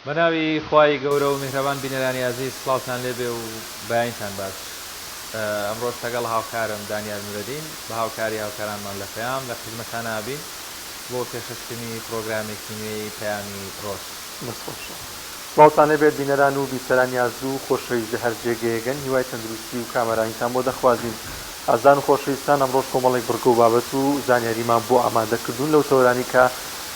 بەناوی خوای گەورە و میهرەبان بینەرانی عەزیز سڵاوتان لێبێ و بەیانتان باش. ئەمڕۆژ لەگەڵ هاوکارم دانیال نورەدین بە هاوکاری هاوکارانمان لە پەیام لە خزمەتتان ئابین بۆ پێشکەشتنی پرۆگرامێکی نوێی پەیامی ڕۆژ. سڵاوتان لێبێت بینەران و بیسەرانی ئازوو خۆشەویست لە هەر جێگەیەگەن هیوای تەندروستی و کامەرانیتان بۆ دەخوازین. ئازان و خۆشەویستان ئەمڕۆژ کۆمەڵێک بڕگە و بابەت و زانیاریمان بۆ ئامادەکردوون لەو تەوەرانی کە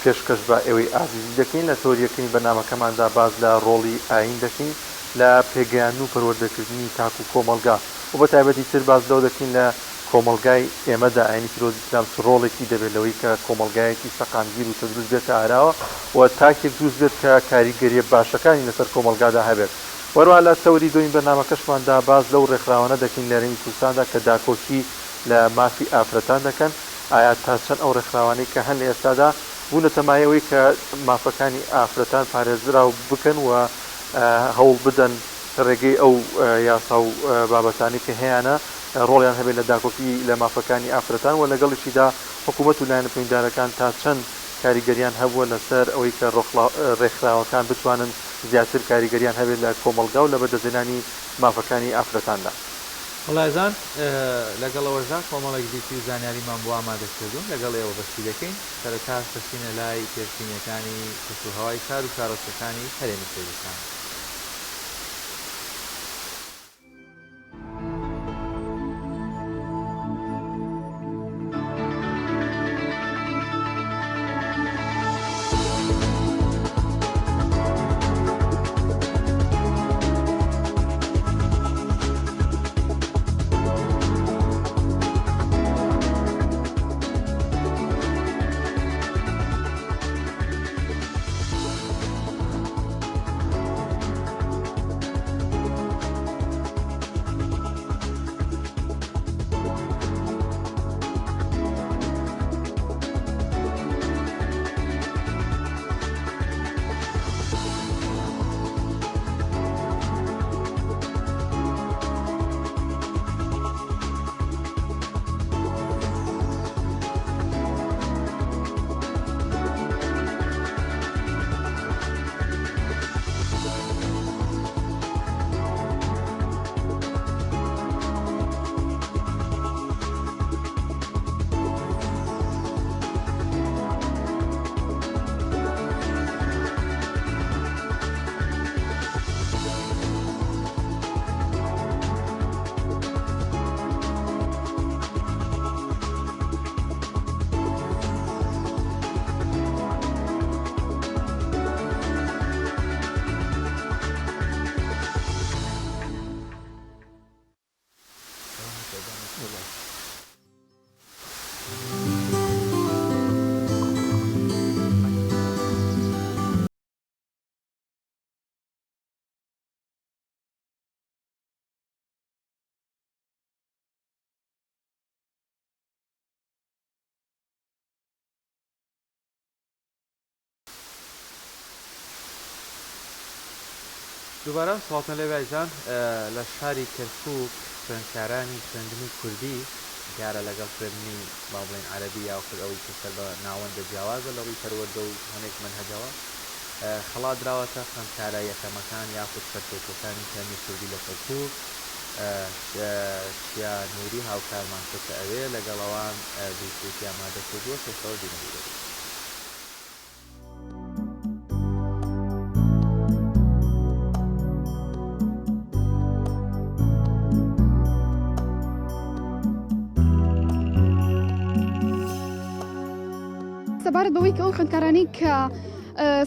پێشکەش بە ئێوەی ئازیزی دەکەین لە تۆریەکەی بەنامەکەماندا باز لە ڕۆڵی ئاین دەکەین لە پێگەیان و پەروەردەکردنی تاک و کۆمەلگا و بە تایبەتی تر باز لەو دەکەین لە کۆمەلگای ئێمەدا ئاینی پیرۆزی ئیسلام ڕۆڵێکی دەبێت لەوەی کە کۆمەلگایەکی سەقامگیر و تەندروست بێتە ئاراوە و تاکێک دروست بێت کە کاریگەریە باشەکانی لەسەر کۆمەلگادا هەبێت. وەروە لە تەوری دوین بەرنامەکەشماندا باز لەو ڕێکخراوانە دەکەین لە هەرێمی کوردستاندا کە داکۆکی لە مافی ئافرەتان دەکەن ئایا تا چەند ئەو ڕێکخراوانەی کە هەن لە ئێستادا بوونە تەمایەوەی کە مافەکانی ئافرەتان پارێزراو بکەن و هەوڵ بدەن ڕێگەی ئەو یاسا و بابەتانی کە هەیەە ڕۆڵیان هەبێت لە داکۆکی لە مافەکانی ئافرەتان و لەگەڵیشیدا حکوومەت و لایەنە پەیوەندیدارەکان تا چەند کاریگەریان هەبووە لەسەر ئەوەی کە ڕێکخراوەکان بتوانن زیاتر کاریگەریان هەبێت لە کۆمەلگا و لە بەدەهێنانی مافەکانی ئافرەتاندا. وڵایزان لەگەڵەوەژدا کۆمەڵێک دیتی و زانیاریمان بۆ ئامادەکردوون لەگەڵ ئێوە بەشی دەکەین. سەرەتا دەچینە لای پێشبینیەکانی کەسوهەوای کار و کارۆستەکانی هەرێمی کوردستان. دووبارە سڵاتان لێ بایزان لە شاری کەرکووک خوێندکارانی خوێندنی کوردی دیارە لەگەڵ خوێندنی با بڵێن عەرەبی یا ئەوەی کە سەر بە ناوەندە جیاوازە لە ڕووی پەروەردە و هەنێک مەنهەجەوە خەڵات دراوەتە خوێندکارە یەکەمەکان یاخود سەرکەوتوەکانی فێرمی کوردی لە کەرکووک شیا نووری هاوکارمان کە ئەوێ لەگەڵەوان دووسێتی ئامادەکردووە پێشەوە بینەوە. سەبارەت بەوەی کە ئەو خوێندکارانەی کە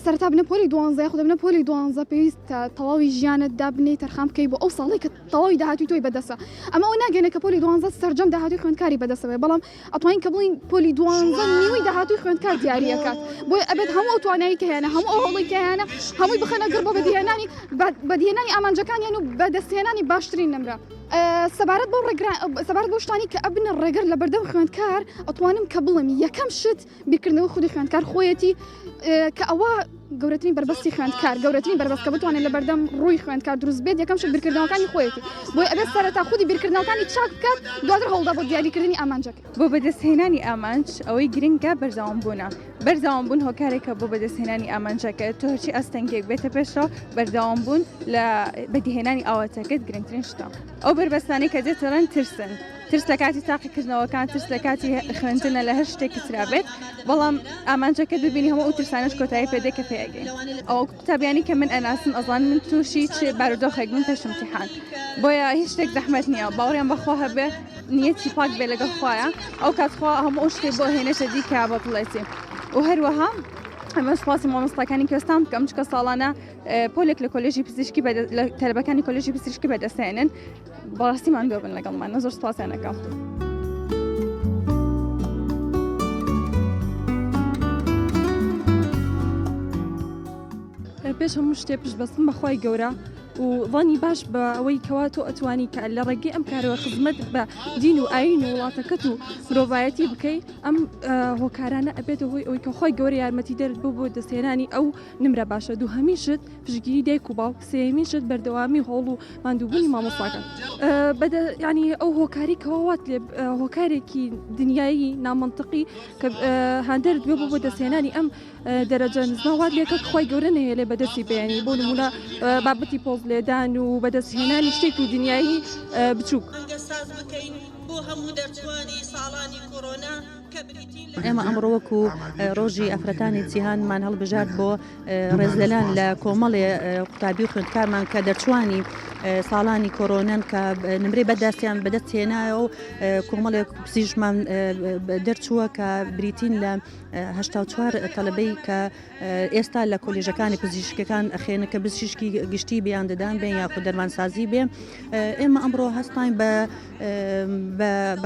سەرەتا بنە پۆلی 12 خودە بنە پۆلی 12 پێویستە تەواوی ژیانت دابنێ تەرخان بکەی بۆ ئەو ساڵی کە تەواوی داهاتوی تۆی بەدەسە. ئەمە ئەو ناگەێنێت کە پۆلی 12 سەرجەم داهاتوی خوێندکاری بەدەسەوێ، بەڵام ئەتوانین کە بڵین پۆلی 12 نیوەی داهاتوی خوێندکار دیاریەکات بۆی ئەبێت هەموو ئەو توانایی کە هێنە هەموو ئەو هەوڵی کە هێنە هەمووی بخەنە گەڕ بۆ بەدیهێنانی ئامانجەکانیان و بەدەستهێنانی باشترین نمرە. سەبارەت بۆ شتانی کە ئەبنە ڕێگەر لە بەردەم خوێندکار ئەتوانم کە بڵم یەکەم شت بیرکردنەوە خودی خوێندکار خۆیەتی کە ئەوە گەورەترین بربەستی خوێندکار گەورەترین بربەست کە بتوانێت لە بەردەم ڕووی خوێندکار دروست بێت یەکەم شت بیرکردنەوەکانی خۆیەتی بۆی ئەبێت سەرەتا خودی بیرکردنەوەکانی چاک بکات دواتر هەوڵدا بۆ دیاریکردنی ئامانجەکە بۆ بەدەستهێنانی ئامانج ئەوەی گرنگە بەردەوامبوونە بەردەوامبوون هۆکارێکە بۆ بەدەستهێنانی ئامانجەکە تۆ هەرچی ئەستەنگێک بێتە پێشەوە بەردەوامبوون لە بەدیهێنانی ئاواتەکەت گرنگترین شتە ئەو بربەستانەی کە دێتەڕەن ترس لە کاتی تاقیکردنەوەکان ترس لە کاتی خوێندنە لە هەر شتێکی ترابێت بەڵام ئامانجەکەت ببینی هەموو ئەو ترسانەش کۆتایی پێدەی کە پێگەین ئەو قوتابیانی کە من ئەناسم ئەزان من تووشی چ بارودۆخێک من پێش امتحان بۆیە هیچ شتێک زەحمەت نییە باوەڕیان بەخوا هەبێ نیەتی پاک بێ لەگەڵ خوایە ئەو کاتخوا هەموو ئەو شتێک بۆ هێنەشە دیکە بە بڵێتی و هەروەها ئەمە سپاسی مامۆستاکانی کوێستان بکەم چکە ساڵانە پۆلێک لە کۆلێژی پزیشکی لە تەلەبەکانی کۆلێژی پزیشکی بەدەستێنن بەڕاستیمان دۆ بن لەگەڵمان زۆر سپاسیانەکەم. پێش هەموو شتێ پشت بەستم بەخوای گەورە و ظنی باش بە ئەوەی کەوا تۆ ئەتوانی کە لە ڕێگەی ئەم کارەوە خزمەت بە دین و ئاین و وڵاتەکەت و مرۆڤایەتی بکەی ئەم هۆکارانە ئەبێت هۆی ئەوەی کە خۆی گەورە یارمەتی دەرت بۆ دەستێنانی ئەو نمرە باشە دوو هەمیشت پشتگیری دایک و باوک سێمیشت بەردەوامی هۆڵ و ماندووبوونی مامۆستاکان ینی ئەو هۆکاری کەوات لێ هۆکارێکی دنیایی نامەنطقی کە هەندێرت بۆ دەستێنانی ئەم دەرەجە نزناوات لێکە خۆی گەورە نەیە لێ بەدەستی بێنی بۆ نمونە بابەتی پۆز لێدان و بەدەستهێنانی شتێکی دنیایی بچووک. ئێمە ئەمڕۆ وەکو ڕۆژی ئەفرەتانی جیهانمان هەڵبژارد بۆ ڕێزلێلان لە کۆمەڵێ قوتابی و خوێندکارمان کە دەرچوانی ساڵانی کۆرۆنەن کە نمرەی بەدەستیان بەدەستهێنایە و کۆمەڵێک پزیشمان دەرچووە کە بریتین لە 84 تەلەبەی کە ئێستا لە کۆلێژەکانی پزیشکەکان ئەخێنە کە پزیشکی گشتی بیان دەدان بێن یاخود دەرمانسازی بێ ئێمە ئەمڕۆ هەستاین بە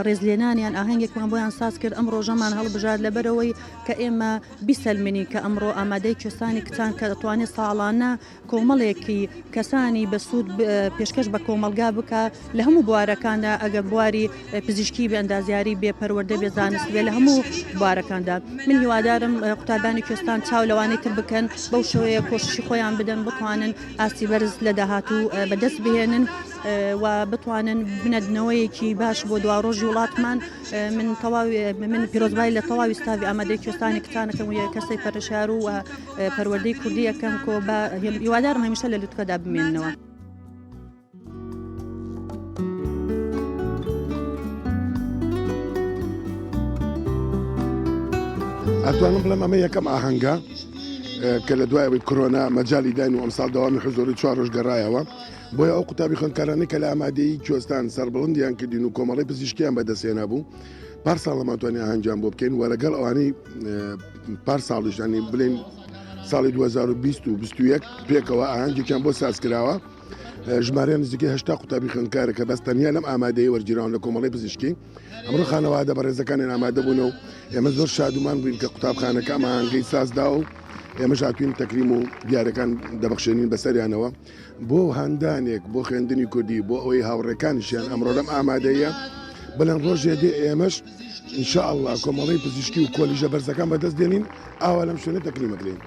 ڕێزلێنانیان ئاهەنگێکمان بۆیان ساز کرد ئەم ڕۆژەمان هەڵبژار لەبەرەوەی کە ئێمە بیسەلمنی کە ئەمڕۆ ئامادەی کوێستانی کچان کە دەتوانێت ساڵانە کۆمەڵێکی کەسانی بەسوود پێشکەش بە کۆمەلگا بکە لە هەموو بوارەکاندا ئەگەر بواری پزیشکی بێ ئەندازیاری بێ پەروەردە بێ زانست بێ لە هەموو بوارەکاندا من هیوادارم قوتابانی کوێستان چاو لەوانەی تر بکەن بەو شێوەیە کۆششی خۆیان بدەن بتوانن ئاستی بەرز لە داهاتوو بەدەست بهێنن و بتوانن بنەدنەوەیەکی باش بۆ دوا ڕۆژی وڵاتمان من پیرۆزبایی لە تەواوی ستاوی ئامادەی کوێستانی کتانەکەم و کەسەی پەرشار و پەروەردەی کوردی یەکەم کۆ بە هیوادارم هەمیشە لە لوتکەدا بمێننەوە. ئەتوانم بڵێم ئەمە یەکەم ئاهەنگە کە لە دوایەوەی کۆرۆنا مەجای داین و ئەمساڵ داوامی حزۆری 4 ڕۆژ گەڕایەوە بۆیە ئەو قوتابی خوێندکارانەی کە لە ئامادەیی کوێستان سەربڵندیان کردین و کۆمەڵی پزیشکیان بەدەستهێنا بوو پارساڵەمان توانین ئاهەنگیان بۆ بکەین و لەگەڵ ئەوانەی پارساڵیشانی بڵێن ساڵی 2020 و 2021 پێکەوە ئاهەنگێکیان بۆ سازکراوە ژمارە نزیکەی 80 قوتابی خوێندکارە کە بەس تەنیا لەم ئامادەیە وەرگیراون لە کۆمەڵی پزیشکی ئەمڕۆ خانەوادە بەڕێزەکانیان ئامادە بوونەوە ئێمە زۆر شادومان بووین کە قوتابخانەکە ئاهەنگەی سازدا و ئێمە هاتوین تەکریم و دیارەکان دەبەخشێنین بەسەریانەوە بۆ هەندانێک بۆ خوێندنی کوردی بۆ ئەوەی هاوڕێکانیشیان ئەمڕۆ لەم ئامادەیە بڵێن ڕۆژێ دێ ئێمەش ئینشاءالله کۆمەڵی پزیشکی و کۆلیژە بەرزەکان بەدەست دێنین ئاوا لەم شوێنە تەکریمەکرێن.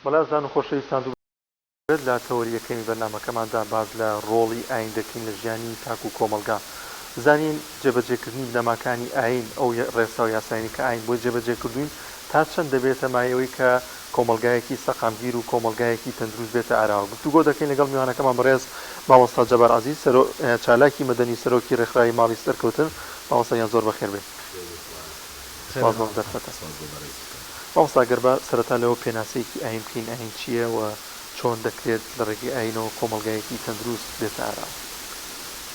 بەڵازان و خۆشەویستان لە تەوەریەکەمی بەرنامەکەماندا باز لە ڕۆڵی ئاین دەکەین لە ژیانی تاک و کۆمەلگا زانین جێبەجێکردنی بنەماکانی ئاین ئەو ڕێسا و یاساینی کە ئاین بۆ جێبەجێکردوین تا چەند دەبێتە مایەوەی کە کۆمەلگایەکی سەقامگیر و کۆمەلگایەکی تەندروست بێتە ئاراوە گفتوگۆ دەکەین لەگەڵ میوانەکەمان بەڕێز مامۆستا جەبار عەزیز چالاکی مەدەنی سەرۆکی ڕێکخراوی ماڵی سەرکەوتن مامۆستایان زۆر بەخێر بێت. مامۆستا گەر بە سەرەتا لەوە پێناسەیەکی ئاین بکەین ئاین چییە و چۆن دەکرێت لە ڕێگەی ئاینەوە کۆمەلگایەکی تەندروست بێتە ئاراوە.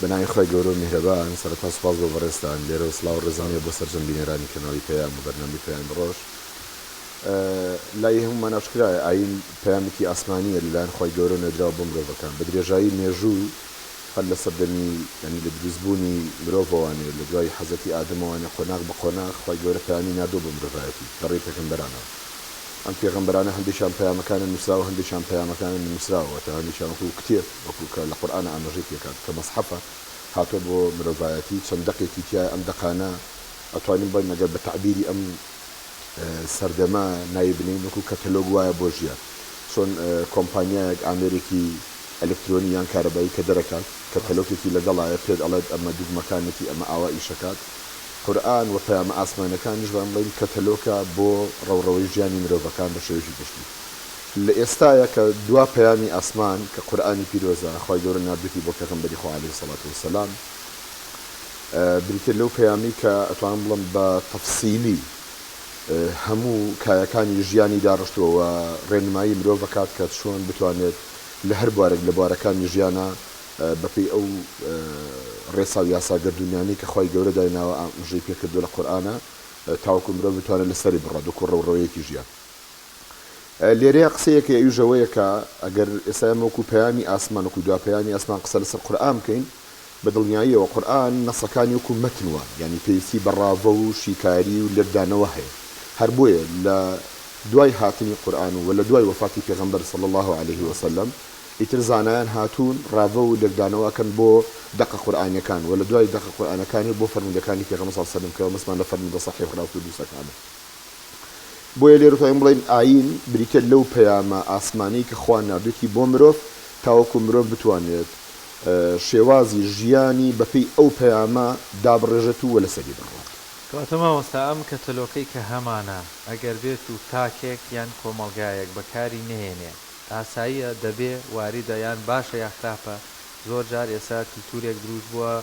بەناوی خۆی گەورە و میهرەبان سەرەتا سوپاس بۆ بەڕێستان لێرە و سڵاو و ڕێزانێ بۆ سەرجەم بینێرانی کەناڵی پێیان و بەرنامەی پێیان ڕۆژ لای هەمومان ناشکرایە ئاین پەیامێکی ئاسمانیە لەلایەن خۆی گەورە نەدراوە بۆ مرۆڤەکان بە درێژایی مێژوو هەر لە سەردەمی ینی لە دروستبوونی مرۆڤەوانێ لە دوای حەزەتی ئادەمەوانێ قۆناغ بە قۆناغ خۆی گەورە پەیامی نادۆ بە مرۆڤایەتی بەڕێی پێغەمبەرانەوە ئەم پێغەمبەرانە هەندێکیان پەیامەکانە نووسراوە هەندێکیان پەیامەکانە نووسراوە تا هەندێکیان وەکو کتێب وەکو کە لە قورئانە ئاماژەی پێکات کە مەسحەفە هاتووە بۆ مرۆڤایەتی چەند دەقێکی تیا ئەم دەقانە ئەتوانین بڵین ئەگەر بە تعبیری ئەم سەردەما نایبنین وەکو کەتەلۆگ وایە بۆ ژیان چۆن کۆمپانیایەک ئامێرێکی ئەلکترۆنی یان کارەبایی کە دەرەکات کەتەلۆگێکی لەگەڵایە پێت ئەڵێت ئەمە دوگمەکانێتی ئەمە ئاوا ئیشەکات قورئان و پەیامە ئاسمانەکانیش بەم بڵین کەتەلۆکە بۆ ڕەوڕەوەی ژیانی مرۆڤەکان بە شێوەیەکی گشتی لە ئێستایە کە دوا پەیامی ئاسمان کە قورئانی پیرۆزە خۆی گەورە نردووی بۆ پێغەمبەری خوا عەلەیهی سەڵات وەسەلام بریتە لەو پەیامی کە ئەتوانم بڵم بە تەفسیلی هەموو کایەکانی ژیانی داڕشتووە ڕێنمایی مرۆڤەکات کە چۆن بتوانێت لە هەر بوارێک لە بوارەکانی ژیانە بەپێی ئەو ڕێسا و یاساگەردونیانی کە خۆی گەورە دایناوە ئاماژەی پێکردووە لە قورئانە تاوەکو مرۆڤ بتوانێت لەسەری بڕات وەکو ڕەوڕەوەیەکی ژیان لێرەیە قسەیەکە ئەوژەوەیە کە ئەگەر ئێستا وەکو پەیامی ئاسمان وەکو دوا پەیامی ئاسمان قسە لەسەر قورئان بکەین بە دڵنیاییەوە قورئان نەسەکانی وەکو مەتنوە یعنی پێویستی بە ڕاوە و شیکاری و لێکدانەوە هەیە هەر بۆیە لە دوای هاتنی قورئان و لە دوای وەفاتی پێغەمبەر صلی الله عليه وسلم ئیتر زانایان هاتوون ڕاوە و لێکدانەوەکەن بۆ دەقە قورئانیەکان و لە دوای دەقە قورئانەکانی بۆ فەرمودەکانی پێغەمبەر صلی الله عليه وسلم کە مەسمان لە فەرمودە صحیح ڕاوتو دووسەکانە بۆیە لێرە توانین بڵین ئاین بریتە لەو پەیامە ئاسمانی کە خوا نردووی بۆ مرۆڤ تاوەکو مرۆڤ بتوانێت شێوازی ژیانی بەپێی ئەو پەیامە دابڕێژێت و لەسەری بڕوات کەواتە مامۆستا ئەم کەتەلۆکەی کە هەمانە ئەگەر بێت و تاکێک یان کۆمەڵگایەک بەکاری نهێنێ ئاساییە دەبێ واریدە یان باشە یا خراپە زۆر جار ئێستا کلتورێک دروست بووە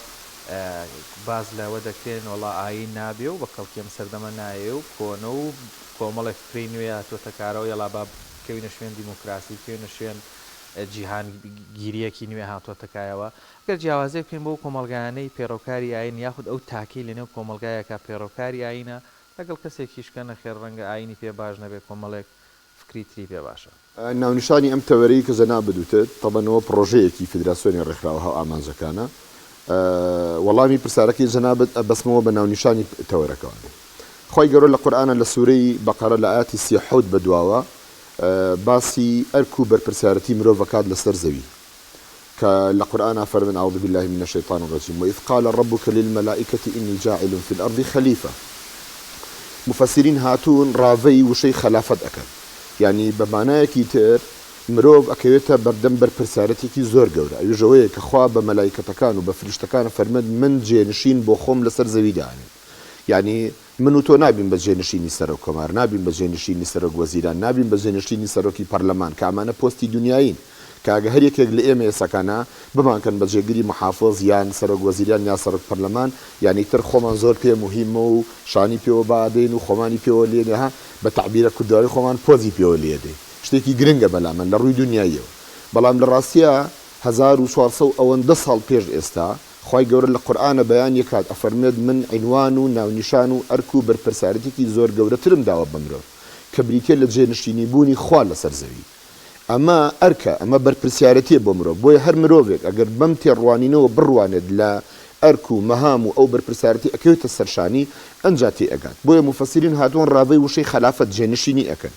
باز لەوە دەکرێن وەڵا ئاین نابێ و بە کەڵکێم سەردەمە نایە و کۆنە و کۆمەڵێک فکری نوێ هاتووەتە کارەوە یەڵا با بکەوینە شوێن دیموکراسی بکەوینە شوێن جیهان گیریەکی نوێ هاتووەتە کایەوە گەر جیاوازێ بکەین بۆ کۆمەڵگایانەی پێڕۆکاری ئاین یاخود ئەو تاکەی لەنێو کۆمەڵگایەکە پێڕۆکاری ئاینە لەگەڵ کەسێکیشکە نەخێر ڕەنگە ئاینی پێ باش نەبێت کۆمەڵێک فکری تری پێ باشە ناونیشانی ئەم تەوەرەی کە زەنا بدوتێت تەبەنەوە پرۆژەیەکی فیدراسیۆنی ڕێکخراوە هەو ئامانجەکانە وەڵامی پرسیارەکەی جەنابەت بەسمەوە بە ناونیشانی تەوەرەکەوە خۆی گەورە لە قورئانە لە سوورەی بەقەرە لە ئاەتی 37 بەدواوە باسی ئەرک و بەرپرسیارەتی مرۆڤەکات لەسەر زەوی کە لە قورئانە فەرمێن أعوذ بالله من الشيطان الرجيم وإذ قال ربك للملائكة إني جاعل في الأرض خليفة مفسرین هاتوون ڕاوەی وشەی خەلافەت ئەکەن یعنی بە مانایەکی تر مرۆڤ ئەکەوێتە بەردەم بەرپرسیارەتێکی زۆر گەورە ئەوژەوەیە کە خوا بە مەلایکەتەکان و بە فریشتەکان فەرمێت من جێنشین بۆ خۆم لەسەر زەوی دانێ یعنی من و تۆ نابین بە جێنشینی سەرۆک کۆمار نابین بە جێنشینی سەرۆک وەزیران نابین بە جێنشینی سەرۆکی پەرلەمان کە ئەمانە پۆستی دنیاین کاگە هەر یەکێک لە ئێمە ئێسەکانە بمانکەن بە جێگیری محافظ یان سەرۆک وەزیران یا سەرۆک پەرلەمان یعنی تر خۆمان زۆر پێ مهمە و شانی پێوە بادەین و خۆمانی پێوە لێنەها بە تعبیرە کورداوی خۆمان پۆزی پێوە لێدەین شتێکی گرنگە بەلامە لە ڕووی دنیاییەوە بەڵام لە ڕاستیە 1400 ئەوەندە ساڵ پێش ئێستا خی گەورە لە قورئانە بەیان یەکات ئەفەرمێت من عینوان و ناونیشان و ئەرک و بەرپرسیارەتێکی زۆر گەورەترم داوە بە مرۆڤ کە بریتێ لە جێنشینی بوونی خوا لەسەر زەوی ئەمە ئەرکە ئەمە بەرپرسیارەتیە بۆ مرۆڤ بۆیە هەر مرۆڤێک ئەگەر بەم تێڕوانینەوە بڕوانێت لە ئەرک و مەهام و ئەو بەرپرسیارەتی ئەکەوێتە سەرشانی ئەنجا تێئەگات بۆیە مفەسرین هاتوون ڕاوەی وشەی خەلافەت جێنشینی ئەکەن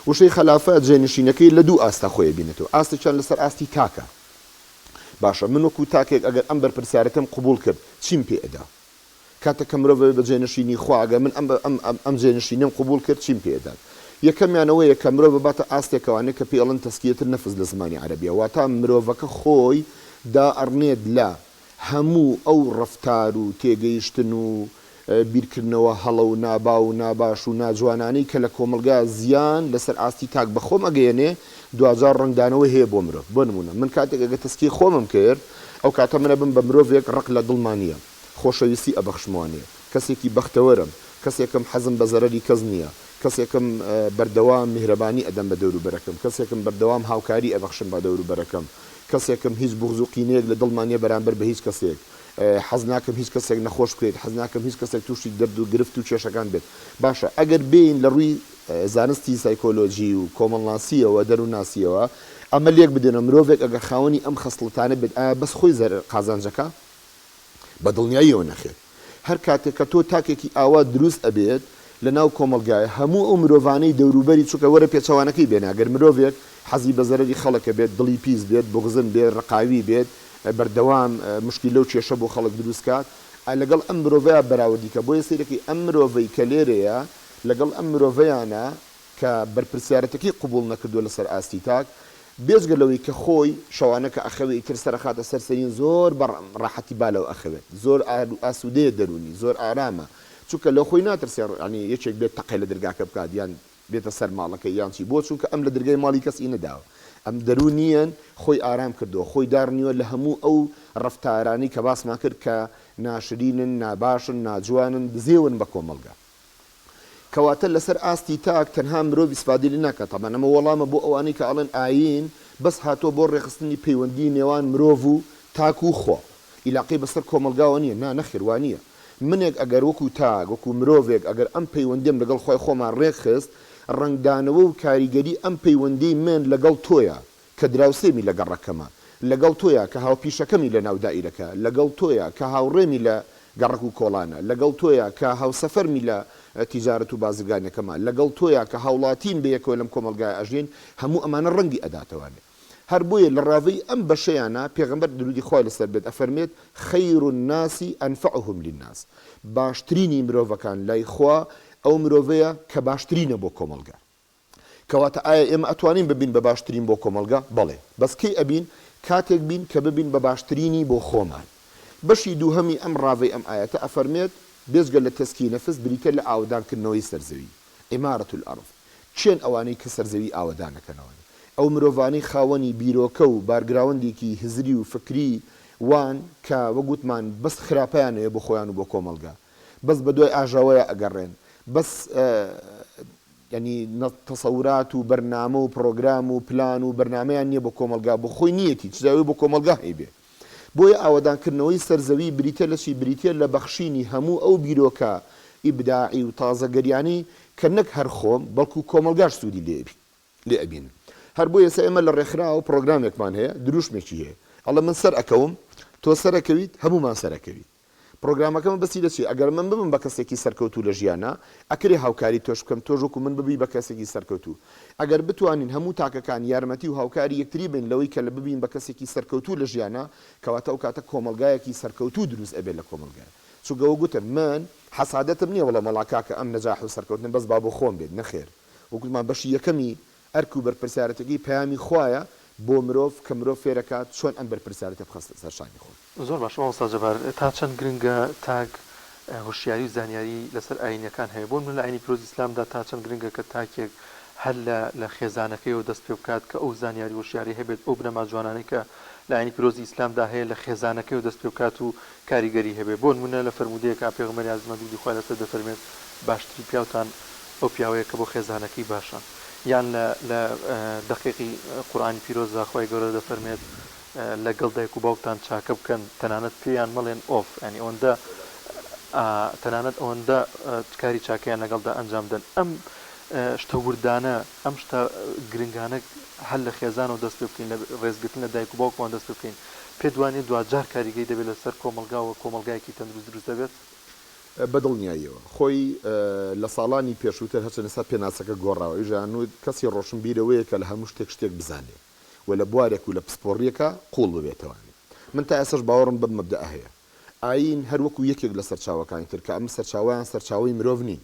وشەی خەلافەت جێنشینەکەی لە دوو ئاستا خۆی بینێتەوە ئاستێکیان لەسەر ئاستی تاکە باشە من وەکو تاکێک ئەگەر ئەم بەرپرسیارەتم قبول کرد چیم پێ ئەدا کاتێک کە مرۆڤ بە جێنشینی خوا ئەگەر من ئەم جێنشینەم قبول کرد چیم پێ ئەدات یەکەمیانەوەیە کە مرۆڤ بباتە ئاستێکەوانێک کە پێڵەن تەسکیەتر نەفز لە زمانی عەرەبیە واتە مرۆڤەکە خۆی دائەڕنێت لە هەموو ئەو ڕەفتار و تێگەیشتن و بیرکردنەوە هەڵە و نابا و ناباش و ناجوانانەی کە لە کۆمەلگا زیان لەسەر ئاستی تاک بە خۆم ئەگەیەنێ دوجار ڕنگدانەوە هەیە بۆ مرۆڤ بۆ نمونە من کاتێک ئەگە تەسکی خۆمم کرد ئەو کاتە منە بم بە مرۆڤێک ڕق لە دڵمانیە خۆشەویستی ئەبەخشموانێ کەسێکی بەختەوەرم کەسێکم حەزم بە زەرەری کەس نییە کەسێکم بەردەوام میهرەبانی ئەدەم بە دەوروبەرەکەم کەسێکم بەردەوام هاوکاری ئەبەخشم بە دەوروبەرەکەم کەسێکم هیچ بغض و قینەیەک لە دڵمانیە بەرامبەر بە هیچ کەسێک حەز ناکەم هیچ کەسێک نەخۆش بکرێت حەز ناکەم هیچ کەسێک تووشی دەرد و گرفت و کێشەکان بێت باشە ئەگەر بین لە ڕووی زانستی سایکۆلۆژی و کۆمەڵناسیەوە دەرووناسیەوە ئەمە لێک بدێنە مرۆڤێک ئەگەر خاوەنی ئەم خەسڵتانە بێت بەس خۆی قازانجەکە بە دڵنیاییەوە نەخێت هەر کاتێک کە تۆ تاکێکی ئاوا دروست ئەبێت لە ناو کۆمەلگایە هەموو ئەو مرۆڤانەی دەوروبەری چووکە وەرە پێچەوانەکەی بێنە ئەگەر مرۆڤێک حەزی بە زەرەری خەڵکە بێت دڵی پیس بێت بغزن بێت ڕقاوی بێت بەردەوام مشکی لەو کێشە بۆ خەڵک دروستکات لەگەڵ ئەم مرۆڤەیە بەراوردیکە بۆیە سیرەکەی ئەم مرۆڤەی کە لێرەیە لەگەڵ ئەم مرۆڤەیانە کە بەرپرسیارەتەکەی قبول نەکردووە لەسەر ئاستی تاک بێزگە لەوەی کە خۆی شەوانەکە ئەخەوێت تر سەرخاتە سەرسەرین زۆر بە ڕاحەتی بالەوە ئەخەوێت زۆر ئاسوودەیە دەرونی زۆر ئارامە چونکە لە خۆی ناترسێ ینی یەکێک بێت تەقی لە دەرگاکە بکات یان بێتە سەر ماڵەکە یانچی بۆ چونکە ئەم لە دەرگای ماڵی کەسی نەداوە ئەم دەرونیان خۆی ئارام کردەوە خۆی دارنیوە لە هەموو ئەو ڕفتارانی کە باسمان کرد کە ناشرینن ناباشن ناجوانن دزێون بە کۆمەلگا کەواتە لەسەر ئاستی تاک تەنها مرۆڤ ئیسفادی لێ ناکات تەمان ئەمە وەڵامە بۆ ئەوانەی کە ئەڵێن ئاین بەس هاتۆ بۆ ڕێخستنی پەیوەندی نێوان مرۆڤ و تاک و خۆ ئیلاقی بەسەر کۆمەلگاوە نییە نەخێوانیە منێک ئەگەر وەکو تاک وەکو مرۆڤێک ئەگەر ئەم پەیوەندیم لەگەڵ خۆی خۆمان ڕێخست ڕنگدانەوە و کاریگەری ئەم پەیوەندی من لەگەڵ تۆیە کە دراوسێمی لەگەڵ ڕەکەمە لەگەڵ تۆیە کە هاوپیشەکەمی لە ناو دائیرەکە لەگەڵ تۆیە کە هاوڕێمی لە گەڕک و کۆڵانە لەگەڵ تۆیە کە هاوسەفەرمی لە تیجارەت و بازرگانەکەمە لەگەڵ تۆیە کە هاوڵاتیم بەیەکەوە لەم کۆمەلگای ئەژین هەموو ئەمانە ڕەنگی ئەداتەوانێت هەر بۆیە لە ڕاوی ئەم بەشەیانە پێغەمبەر درودی خۆی لەسەر بێت ئەفەرمێت خەیر الناس ئەنفعهم للناس باشترینی مرۆڤەکان لای خوا ئەو مرۆڤەیە کە باشترینە بۆ کۆمەلگا کەواتە ئایا ئێمە ئەتوانین ببین بە باشترین بۆ کۆمەلگا بەڵێ بەس کەی ئەبین کاتێک بین کە ببین بە باشترینی بۆ خۆمان بەشی دووهەمی ئەم ڕاوی ئەم ئاەتە ئەفەرمێت بێزگە لە تەسکی نەفس بریتە لە ئاودانکردنەوەی سەرزەوی ئیمارەت الئەرض چێن ئەوانەی کە سەرزەوی ئاودانەکەنەوە ئەو مرۆڤانەی خاوەنی بیرۆکە و بارگراوەندێکی هزری و فکری وان کە وەگوتمان بەس خراپیانەیە بۆ خۆیان و بۆ کۆمەلگا بەس بە دوای ئاژاوەیە ئەگەڕێن بەس ینی تەسەورات و بەرنامە و پرۆگرام و پلان و بەرنمەیان نییە بۆ کۆمەلگا بۆ خۆی نیەتی چداوی بۆ کۆمەلگا هەیبێ بۆیە ئاوادانکردنەوەی سەرزەوی بریتە لەشی بریتە لە بەخشینی هەموو ئەو بیرۆکە ئیبداعی و تازەگەریانی کە نەک هەر خۆم بەڵکو کۆمەلگاش سوودی لێ ئەبین هەر بۆ ئێستا ئێمە لە ڕێکخرا و پرۆگرامێکمان هەیە دروشمێکی هەیە ئەڵە من سەر ئەکەوم تۆ سەرەکەویت هەمومان سەرەکەویت پرۆگرامەکەم بەسی دەچی ئەگەر من ببم بە کەسێکی سەرکەوتو لە ژیانە ئەکرێ هاوکاری تۆش بکەم تۆژۆک و من ببی بە کەسێکی سەرکەوتو ئەگەر بتوانین هەموو تاکەکان یارمەتی و هاوکاری یەکتری بین لەوەی کە لە ببین بە کەسێکی سەرکەوتو لە ژیانە کەواتە ئەو کاتە کۆمەلگایەکی سەرکەوتو دروست ئەبێت لە کۆمەلگای چووگەوە گوتم من حەسادەتم نییە وڵە مەڵاکاکە ئەم نەجاح و سەرکەوتن بەس با بۆ خۆم بێت نەخێر وەگوتمان بەشی یەکەمی ئەرک و بەرپرسیارەتەکەی پەیامی خوایە بۆ مرۆڤ کە مرۆڤ فێرەکات چۆن ئەم بەرپرسیارەتە بخەستە سەر شانی خۆی زۆر باش ئەوستا جەبار تا چەند گرنگە تاک هوشیاری و زانیاری لەسەر ئاینەکان هەیە بۆ من لە ئاینی پیرۆزی ئیسلامدا تا چەند گرنگە کە تاکێک هەر لە خێزانەکەیەوە دەست پێ بکات کە ئەو زانیاری وشیاری هەبێت ئەو بنەما جوانانەی کە لە ئاینی پیرۆزی ئیسلامدا هەیە لە خێزانەکەیەوە دەست پێ بکات و کاریگەری هەبێت بۆ نمونە لە فەرمودەیەکە پێغەمبەری عەزیز دوودی خۆی لەسەر دەفەرمێت باشتری پیاوتان ئەو پیاوەیە کە بۆ خێزانەکەی باشە یان لە دقیقی قورئانی پیرۆزدا خۆی گەورە دەفەرمێت لەگەڵ دایک و باوکتان چاکە بکەن تەنانەت پێیان مەڵێن ئۆف ینی ئەوەندە تەنانەت ئەوەندە کاری چاکەیان لەگەڵدا ئەنجام دەن ئەم شتە وردانە ئەم شتە گرنگانە هەل لە خێزانەوە دەست پێ بکەین لە ڕێزگرتن لە دایک و باوکمان دەست پێ بکەین پێ دوانێت دوجار کاریگەی دەبێت لەسەر کۆمەلگاوە کۆمەلگایەکی تەندروست دروست دەبێت بەدڵنیاییەوە خۆی لە ساڵانی پێشووتر هەچە نسا پێناسەکە گۆڕاوە ئیژان و کەسی ڕۆشنبیرەوەیە کە لە هەموو شتێک بزانێ و لە بوارێک و لە پسپۆڕیەکە قوڵ ببێتەوەانی من تا ئێسش باوەڕم بەم مەبدە هەیە ئاین هەروەکو یەکێک لە سەرچاوەکانی تر کە ئەم سەرچاویان سەرچاوی مرۆڤ نین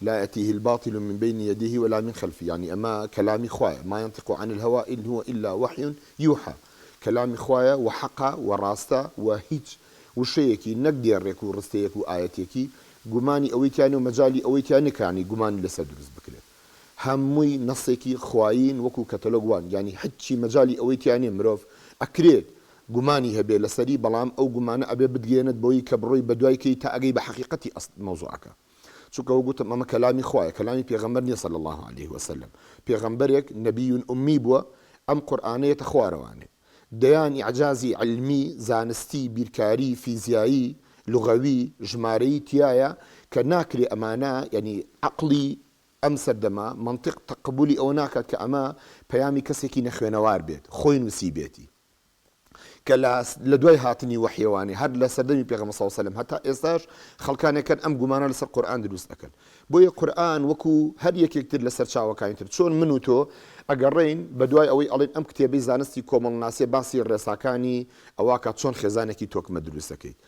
لا يأتيه الباطل من بين يديه ولا من خلفه يعني أما كلام خوايا ما ينطق عن الهوى إن هو إلا وحي يوحى كلام خوايا وحقا وراستا وهيج وشيكي نقدر ريكو رستيك وآياتيكي قماني أويتاني ومجالي أويتاني كاني قماني لسدرس بكلت هموي نصيكي خوايين وكو كتالوغوان يعني حتشي مجالي أويتاني مروف أكريت قماني هبي لسري بلام أو قماني أبي بديانت بوي كبروي بدوايكي تأجي بحقيقتي أصل موضوعك چونکە وەگوتم ئەمە کەلامی خوایە کەلامی پێغەمبەر نیە صلی الله عليه وسلم پێغەمبەرێک نەبی ئومی بووە ئەم قورئانەیەتە خوارەوانێ دەیان ئیعجازی علمی زانستی بیرکاری فیزیایی لغەوی ژمارەیی تایە کە ناکرێ ئەمانە یعنی عەقڵی ئەم سەردەما منطق تقبولی ئەو ناکات کە ئەمە پەیامی کەسێکی نەخوێنەوار بێت خۆی نووسی بێتی کە لە دوای هاتنی وحیەوانی هەر لە سەردەمی پێغەمبەر صلی الله علیه و سلم هەتا ئێستاش خەڵکانێکن ئەم گومانە لەسەر قورئان دروست دەکەن بۆیە قورئان وەکو هەر یەکێکتر لەسەر چاوەکانی تر چۆن من و تۆ ئەگەڕێین بە دوای ئەوەی ئەڵێن ئەم کتێبەی زانستی کۆمەڵناسی باسی ڕێساکانی ئەوواکە چۆن خێزانێکی تۆکمە دروست دەکەیت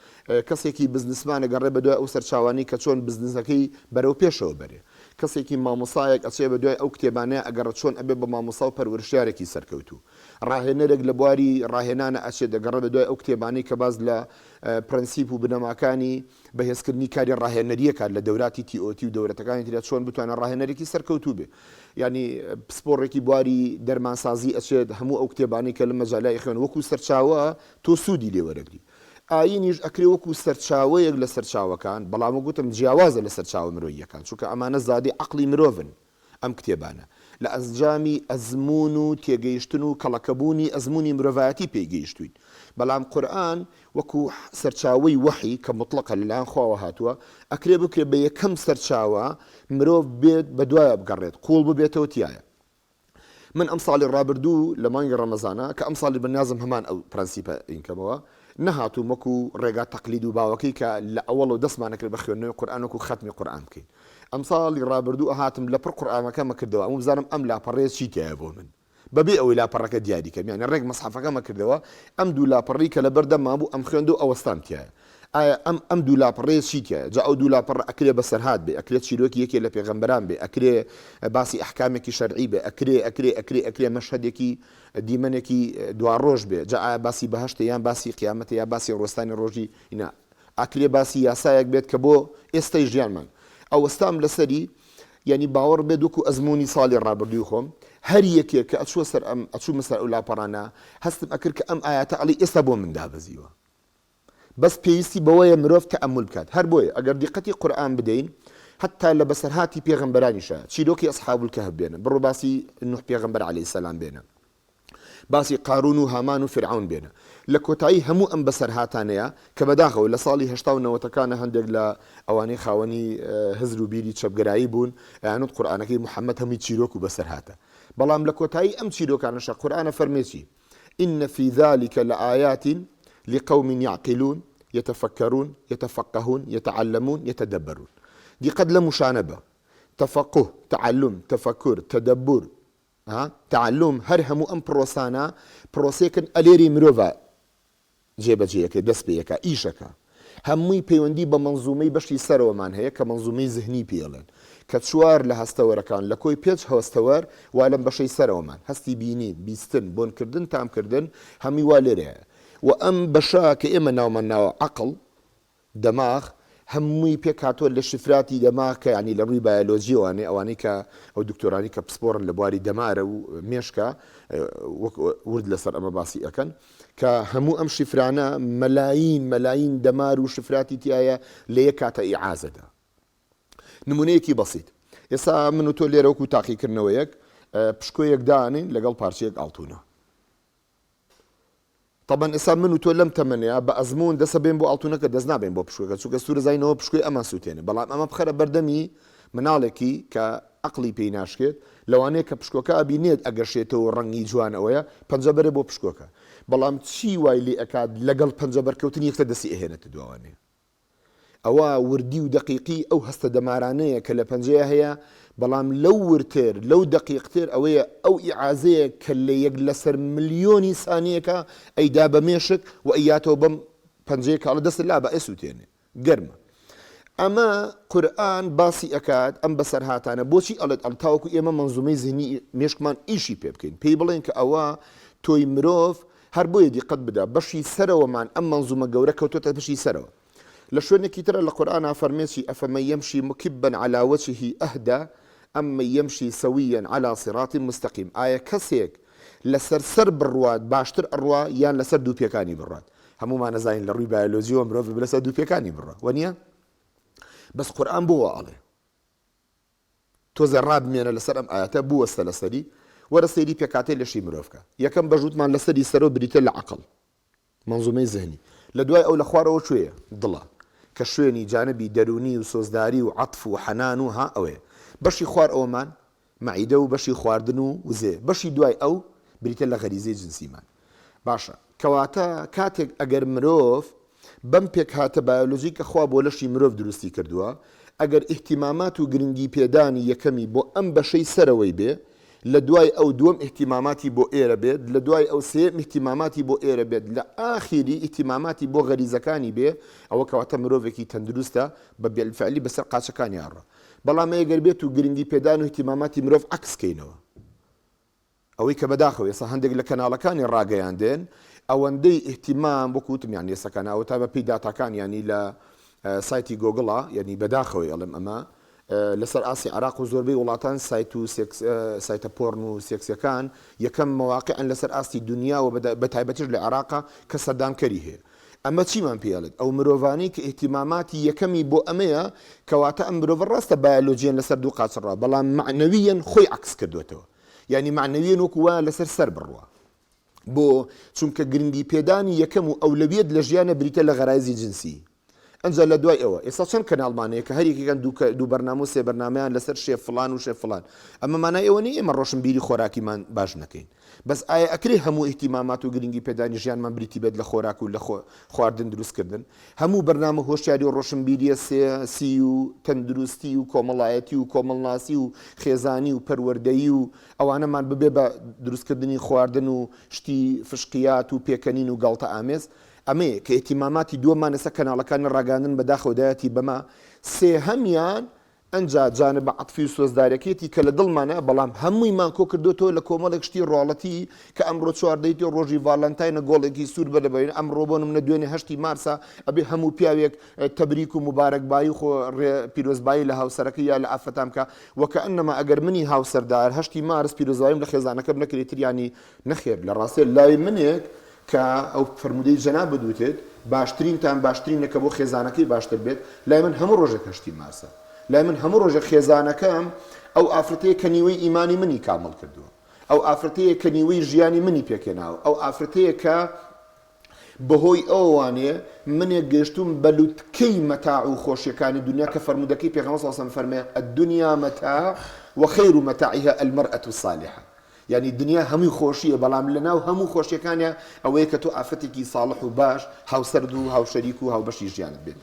کەسێکی بزنسمانە گەڕێ بە دوای ئەو سەرچاوانی کە چۆن بزنسەکەی بەرەو پێشەوە بەرێ کەسێکی مامۆسایەک ئەچێ بە دوای ئەو کتێبانەیە ئەگەڕێت چۆن ئەبێ بە مامۆسا و پەروەردشارێکی سەرکەوتوو ڕاهێنەرێک لە بواری ڕاهێنانە ئەچێت دەگەڕێ بە دوای ئەو کتێبانەی کە باز لە پرەنسیپ و بنەماکانی بەهێزکردنی کاری ڕاهێنەریەکات لە دەوراتی تیئۆتی و دەورەتەکانی ترە چۆن بتوانە ڕاهێنەرێکی سەرکەوتوو بێ ینی پسپۆڕێکی بواری دەرمانسازی ئەچێت هەموو ئەو کتێبانی کە لە مەجالای خوێن وەکو سەرچاوە تۆ سوودی لێوەرەگری ئاینیش ئەکرێ وەکو سەرچاوەیەک لە سەرچاوەکان بەڵام گوتم جیاوازە لە سەرچاوە مرۆییەکان چونکە ئەمانە زادی عەقڵی مرۆڤن ئەم کتێبانە لە ئەنجامی ئەزمون و تێگەیشتن و کەڵەکەبوونی ئەزمموی مرۆڤایەتی پێیگەیشتوین بەڵام قورئان وەکو سەرچاوەی وحی کە مطلقە لەلایەن خواوە هاتووە ئەکرێ بکرێ بە یەکەم سەرچاوە مرۆڤ بێت بە دوایە بگەڕێت قوڵ ببێتەوە تایە من ئەم ساڵی ڕابردوو لە مانگی ڕەمەزانە کە ئەم ساڵی بەنیازم هەمان ئەو پرەنسیپە ئینکەمەوە نەهاتوو وەکو ڕێگا تەقلید و باوەکەی کە لە ئەوڵ و دەستمانەکرد بە خوێندنەوەی قورئان وەکو ختمی قورئان بکەین ئەم ساڵی ڕابردوو ئەهاتم لە پڕ قورئانەکەمە کردەوە ئەم بزانم ئەم لاپەڕێ چی تایە بۆ من بەبێ ئەوەی لاپەڕەکە دیاری کەم یانە ڕێک مەسحەفەکەمە کردەوە ئەم دوو لاپەڕی کە لە بەردەما بوو ئەم خوێند و ئەوەستان تایە ئایا ئەم دوو لاپەڕێ چی تایە جا ئەو دوو لاپەڕ ئەکرێ بەسەرهات بێ ئەکرێت چیرۆکی یەکێ لە پێغەمبەران بێ ئەکرێ باسی ئەحکامێکی شەرعی بێ ئەکرێ مەشهەدێکی دیمەنێکی دواڕۆژ بێ جا ئایا باسی بەهەشتە یان باسی قیامەتە یا باسی ڕۆستانی ڕۆژی ئینا ئەکرێ باسی یاسایەک بێت کە بۆ ئێستەی ژیانمان ئەوەستام لەسەری ینی باوەڕ بێ دوکو ئەزمموی ساڵی ڕابردووی خۆم هەر یەکێک کە ئەچوە سەر ئەم ئەچوو مەسەر ئەو لاپەڕانە هەستم ئەکرد کە ئەم ئاياتە ئەڵی ئێستا بۆ من دابەزیوە بەس پێویستی بەوەیە مرۆڤ تەئەمول بکات هەر بۆیە ئەگەر دیقەتی قورئان بدەین حتا لە بەسەرهاتی پێغەمبەرانیشە چیرۆکی ئەصحاب الکەهف بێنە بڕۆ باسی نوح پێغەمبەر عەلەیهی سەلام بێنە باسی قارون و هامان و فرعون بێنە لە کۆتایی هەموو ئەم بەسەرهاتانەیە کە بەداخەوە لە ساڵی 1990ەکانە هەندێک لە ئەوانەی خاوەنی هزر و بیری چەپگەرایی بوون یانوت قورئانەکەی محەممەد هەمووی چیرۆک و بەسەرهاتە بەڵام لە کۆتایی ئەم چیرۆکانەشە قورئانە فەرمێکی إن في ذلك لآيات لقوم يعقلون يتفكرون يتفقهون يتعلمون يتدبرون دي قد لمشانبة تفقه تعلم تفكر تدبر تعلم هر همو ام پروسانا پروسيكن اليري مروفا جيبه جيكا دسبيكا ايشكا هموي پەیوەندی بە منزومەی بەشی سەرەوەمان هەیە کە منزومەی زهنی پێڵێن کە چوار لە هەستەوەرەکان لە کۆی پێچ هەستەوەر وا لەم بەشەی سەرەوەمان هەستی بینین بیستن بۆنکردن تامکردن هەمی وا لێرەیە و ئەم بەشە کە ئێمە ناومان ناوە عەقڵ دەماغ هەمووی پێک هاتووە لە شفراتی دەماغ کە ینی لە ڕووی بایۆلۆژیەوەوانێ ئەوانەی کە ئەو دکتۆرانی کە پسپۆڕن لە بواری دەمارە و مێشکە ورد لەسەر ئەمە باسی ئەەکەن کە هەموو ئەم شفرانە مەلاین دەمار و شفراتی تایە لە یەک کاتە ئیعازەدا نمونەیەکی بەسیط ئێستا من و تۆ لێرە وەکو تاقیکردنەوەیەک پشکۆیەک دانین لەگەڵ پارچەیەک ئاڵتونە طبعا ئێستا من و تۆ لەم تەمەنەیە بە ئەزمون دەسە بێن بۆ ئاڵتونەکە دەست نابێن بۆ پشکۆکە چونکە سوورە زاینەوە پشکۆی ئەمان سووتێنێ بەڵام ئەمە بخەرە بەردەمی مناڵێکی کە عەقڵی پێی ناشکێت لەوانەیە کە پشکۆکە ئەبینێت ئەگەشێتەوە ڕەنگی جوانەوەیە پەنجەبەرێ بۆ پشکۆکە بەڵام چی وای لێ ئەکات لەگەڵ پەنجەبەرکەوتنی یەکتە دەستی ئەهێنێتە دووانێ ئەوە وردی و دقیقی ئەو هەستە دەمارانەیە کە لە پەنجەیە هەیە بەڵام لەو ورتر لەو دقیقتر ئەوەیە ئەو ئیعازەیە کە لە یەک لەسەر ملیۆنی سانیەکە ئەیدا بە مێشک و ئەیاتەوە بەم پەنجەیە کاڵە دەست لا بە ئەسووتێنێ گەرمە ئەمە قورئان باسی ئەکات ئەم بەسەرهاتانە بۆچی ئەڵێت ئەڵتاوەکو ئێمە منزومەی زهنی مێشکمان ئیشی پێ بکەین پێی بڵێن کە ئەوە تۆی مرۆڤ هەر بۆیە دیقەت بدە بەشی سەرەوەمان ئەم منزومە گەورە کەوتۆتە بەشی سەرەوە لە شوێنێکی ترە لە قورئان فەرمێکی ئەفەمەن یەمشی مکبا على وجهه ئەهدى ئەممن یەمشی سەویا على صراط مستقیم ئایا کەسێک لەسەر سەر بڕوات باشتر ئەڕوا یان لەسەر دوو پێکانی بڕات هەمومان نەزانین لە ڕووی بایۆلۆژیەوە مرۆڤ لەسەر دوو پێکانی بڕە وەنیە بەس قورئان بۆوە ئەڵێ تۆزە ڕابمێنە لەسەر ئەم ئاەتە بوەستە لەسەری وەرە سەیری پێکاتەی لەشی مرۆڤکە یەکەم بەژووتمان لەسەری سەرەوە بریتە لە عەقڵ منزومەی زهنی لە دوای ئەو لە خوارەوە کوێیە دڵە کە شوێنی جانبی دەرونی و سۆزداری و عەطف و حەنان و ها ئەوەیە بەشی خوار ئەومان معیدە و بەشی خواردن و وزێ بەشی دوای ئەو بریتە لە غەریزەی جنسیمان باشە کەواتە کاتێک ئەگەر مرۆڤ بەم پێک هاتە بایۆلۆژی کە خوا بۆ لەشی مرۆڤ دروستی کردووە ئەگەر ئیحتیمامات و گرنگی پێدانی یەکەمی بۆ ئەم بەشەی سەرەوەی بێ لە دوای ئەو دووەم ئیحتیماماتی بۆ ئێرە بێت لە دوای ئەو سێم ئیحتیماماتی بۆ ئێرە بێت لە ئاخیری ئیحتیماماتی بۆ غەریزەکانی بێ ئەوە کەواتە مرۆڤێکی تەندروستە بە بێلفعلی بەسەر قاچەکانی هاڕە بەڵام ئەگەر بێت و گرنگی پێدان و ئیحتیماماتی مرۆڤ عکسکەینەوە ئەوەی کە بەداخەوە ئێستا هەندێک لە کەناڵەکانی ڕاگەیاندێن ئەوەندەی ئیحتیمام بۆکوتم یان ێسەکانەوە تا بە پێی داتاکان ینی لە سایتی گۆگڵە یعنی بەداخەوەی ئەڵم ئەمە لەسەر ئاسی عراق و زۆربەی وڵاتان سایتە پۆرن و سێکسیەکان یەکەم مەواقعن لەسەر ئاستی دنیاوە بە تایبەتیش لە عێراقا کە سەردانکەری هەیە ئەمە چیمان پێڵێت ئەو مرۆڤانەی کە ئیحتیماماتی یەکەمی بۆ ئەمەیە کەواتە ئەم مرۆڤ ڕاستە بایۆلۆجیان لەسەر دوو قاچڕا بەڵام معنەویەن خۆی عکس کردوێتەوە یعنی معنەویەن وەکو وایە لەسەر سەر بڕوە بۆ چونکە گرنگی پێدانی یەکەم و ئەولەویەت لە ژیانە بریتە لە غەرایزی جنسی ئەنجا لە دوای ئەوە ئێستا چەند کەناڵمانەیە کە هەریەکەکان دوو بەرنامە و سێ بەرنامەیان لەسەر شێف فڵان و شێف فڵان ئەمە مانای ئەوە نیە ئێمە ڕۆشنبیری خۆراکیمان باش نەکەین بەس ئایا ئەکرێ هەموو ئیحتیمامات و گرنگی پێدانی ژیانمان بریتی بێت لە خۆراک و لە خواردن دروستکردن هەموو بەرنامە هۆشیاری و ڕۆشنبیریە سیاسی و تەندروستی و کۆمەڵایەتی و کۆمەڵناسی و خێزانی و پەروەردەیی و ئەوانەمان ببێ بە دروستکردنی خواردن و شتی فشقیات و پێکەنین و گاڵتە ئامێز ئەمێ کە ئیحتیماماتی دووەمان لەسەر کەناڵەکانی ڕاگەاندن بەداخەوەدایەتی بەما سێ هەمیان ئەنجا جانب عەتفی و سۆزدارەکێتی کە لە دڵمانە بەڵام هەموویمان کۆ کردوتەوە لە کۆمەڵێک شتی ڕۆڵەتی کە ئەمڕۆ چواردەیەتی ڕۆژی ڤالەنتاینە گۆڵێکی سوور بە لەبین ئەمڕۆ بۆ نمونە دوێنێ 8 مارسا ئەبێ هەموو پیاوێک تەبریک و مبارەکبایی خۆ پیرۆزبایی لە هاوسەرەکەی یا لە ئافرەتام کە وەکە ئەنەما ئەگەر منی هاوسەردار 8 مارس پیرۆزباییم لە خێزانەکەم نەکرێتتر ینی نەخێر لە ڕاستێ لای منێک کە ئەو فرمودەی جەنا بدوتێت باشترینتان باشترینەکە بۆ خێزانەکەی باشتر بێت لای من هەموو ڕۆژێک 8 مارسە لای من هەموو ڕۆژە خێزانەکەم ئەو ئافرەتەیە کە نیوەی ئیمانی منی کامل کردووە ئەو ئافرەتەیە کە نیوەی ژیانی منی پێکێناوە ئەو ئافرەتەیە کە بەهۆی ئەووانێ منێک گەشتوم بەلووتکەی مەتاع و خۆشیەکانی دنیا کە فەرمودەکەی پێغەمبەر صلی الله علیه و سلم فەرمێ الدنیا متاع وخير متاعها المرأة الصالحة یعنی دنیا هەمووی خۆشیە بەڵام لەناو هەموو خۆشیەکانە ئەوەیە کە تۆ ئافرەتێکی ساڵح و باش هاوسەرد و هاوشەریک و هاوبەشی ژیانت بێت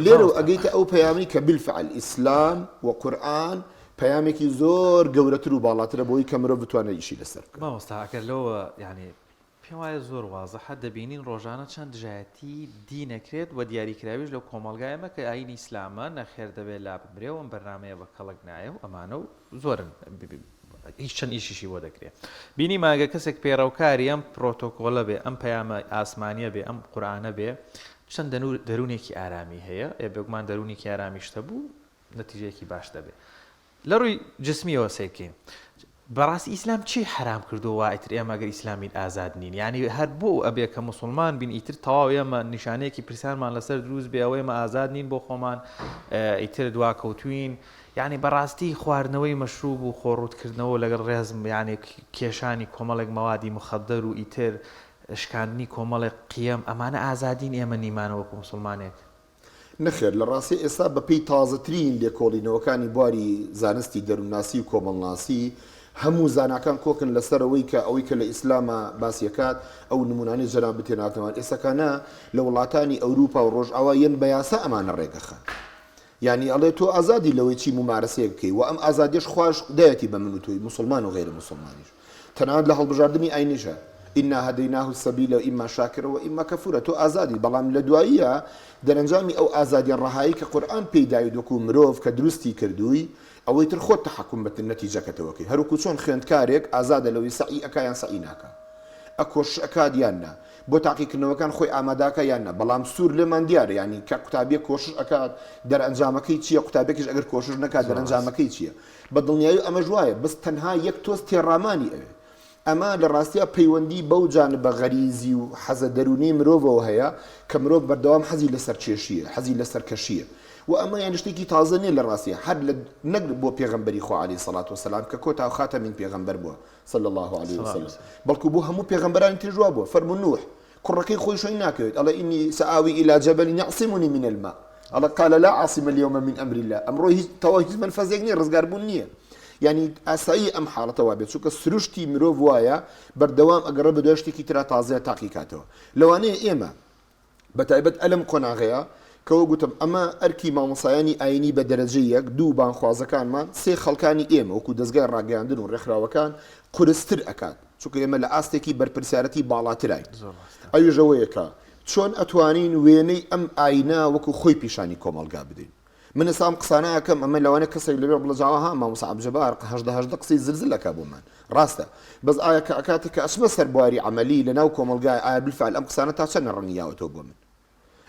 لێرە ئەگەیتە ئەو پەیامی کە بالفعل ئیسلام و قورئان پەیامێکی زۆر گەورەتر و باڵاترە بۆی کە مرۆڤ بتوانێت ئیشی لەسەر بکات مامۆستا ئەگەر لەوە یعنی پێم وایە زۆر وازەحە دەبینین ڕۆژانە چەند دژایەتی دینەکرێت و دیاریکراویش لەو کۆمەڵگایەمە کە ئاینی ئیسلامە نەخێر دەبێت لا بمرێ و ئەم بەرنامەیە بە کەڵک نایە و ئەمانە و زۆرن هیچ چەند ئیشیشی بۆ دەکرێت بینی ماگە کەسێک پێڕەوکاری ئەم پرۆتۆکۆڵە بێ ئەم پەیامە ئاسمانیە بێ ئەم قورئانە بێ چەند دەرونێکی ئارامی هەیە بێگومان دەرونێکی ئارامیشتە بوو نەتیجەیەکی باش دەبێت لە ڕووی جسمیەوە سیرکەین بەڕاستی ئیسلام چی حرام کردووە ئیتر ئێمە ئەگەر ئیسلامی ئازاد نین یعنی هەر بۆ ئەبێ کە مسلمان بین ئیتر تەواو ئێمە نیشانەیەکی پرسیارمان لەسەر دروست بێ ئەوەی ئێمە ئازاد نین بۆ خۆمان ئیتر دواکەوتوین یعنی بەڕاستی خواردنەوەی مەشروب و خۆڕوتکردنەوە لەگەڵ ڕێزم یعنی کێشانی کۆمەڵێک مەوادی مخەدەر و ئیتر شکاندنی کۆمەڵێک قیەم ئەمانە ئازادین ئێمە نیمانەوەکو مسلمانێک نەخێر لە ڕاستی ئێستا بەپێی تازەترین لێکۆڵینەوەکانی بواری زانستی دەروونناسی و کۆمەڵناسی هەموو زاناکان کۆکن لەسەرەوەی کە ئەوەی کە لە ئیسلامە باسیەکات ئەو نمونانی جەناب بتێناتەوە ئێسەکانە لە وڵاتانی ئەوروپا و ڕۆژئاوا یەن بە یاسا ئەمانە ڕێگەخەن یعنی ئەڵێ تۆ ئازادی لەوەی چی ممارەسەیە بکەی و ئەم ئازادیش خوش دایەتی بە من و تۆی مسلمان و غێر مسلمانیش تەنانەت لە هەڵبژاردننی ئاینیشە ئینا هەدەیناه السەبیل ئیما شاکرە و ئیما کەفورە تۆ ئازادی بەڵام لە دواییە دەرەنجامی ئەو ئازادی ڕەهایی کە قورئان پێیداوی دۆکو مرۆڤ کە دروستی کردووی ئەوەی تر خۆت تەحەکوم بە نەتیجەکەتەوەکەی هەروکو چۆن خوێندکارێک ئازادە لەوەی سەعی ئەکایان سەعی ناکە ئەکۆش ئەکات یاننا بۆ تاقیکردنەوەکان خۆی ئاماداکە یاننا بەڵام سوور لێمان دیارە ینی کە قوتابیە کۆشش ئەکات دەرئەنجامەکەی چییە قوتابێکیش ئەگەر کۆشش نکات دەرئەنجامەکەی چییە بە دڵنیایی ئەمە جوایە بەس تەنها یەک تۆز تێڕامانی ئەوێ ئەمە لە ڕاستیە پەیوەندی بەو جانبە غەریزی و حەزە دەرونی مرۆڤەوە هەیە کە مرۆڤ بەردەوام حەزی لەسەر کێشیە حەزی لەسەر کەشیە و ئەمە یان شتێکی تازە نیە لە ڕاستیە هەر لە نەک بۆ پێغەمبەری خوا عەلەیهی سەڵات وسەلام کە کۆتا خاتەمین پێغەمبەر بووە صلی الله علیه وسلم بەڵکو بۆ هەموو پێغەمبەرانی تر جواب بووە فەرموو نوح کوڕەکەی خۆی شوی ناکەوێت ئەڵێ ئینی سەئاوی ئیلا جەبەل یعصمنی من الماء الله قال لا عاصم اليوم من أمر الله أمره توهج من فزيقني رزقار بنية يعني أسعي أم حالة وابد شو كسرشتي مروف وايا بردوام أقرب دوشتي كي ترى تازية تحقيقاته لو أنا إيما بتعبت ألم قناغيا كو قلتم أما أركي ما مصاياني أيني بدرجيك دوبان خوازكان ما سي خلقاني إيما وكو دزقار راقياندن ورخرا وكان قرستر أكاد شو كيما لأستيكي بربرسارتي بالاتراي أي جويكا شون أتوانين ويني أم آينا وكو خوي بيشاني كومالقا بدين من سام قصانا كم أما لو أنا كسر اللي بيقول جواها ما مصعب جبار هجده قصي زلزلة كابو من راسته بس آية كأكاتك أسمسر بواري عملي لنا وكومالقا آية بالفعل أم قصانا تاشن الرنيا وتوبو من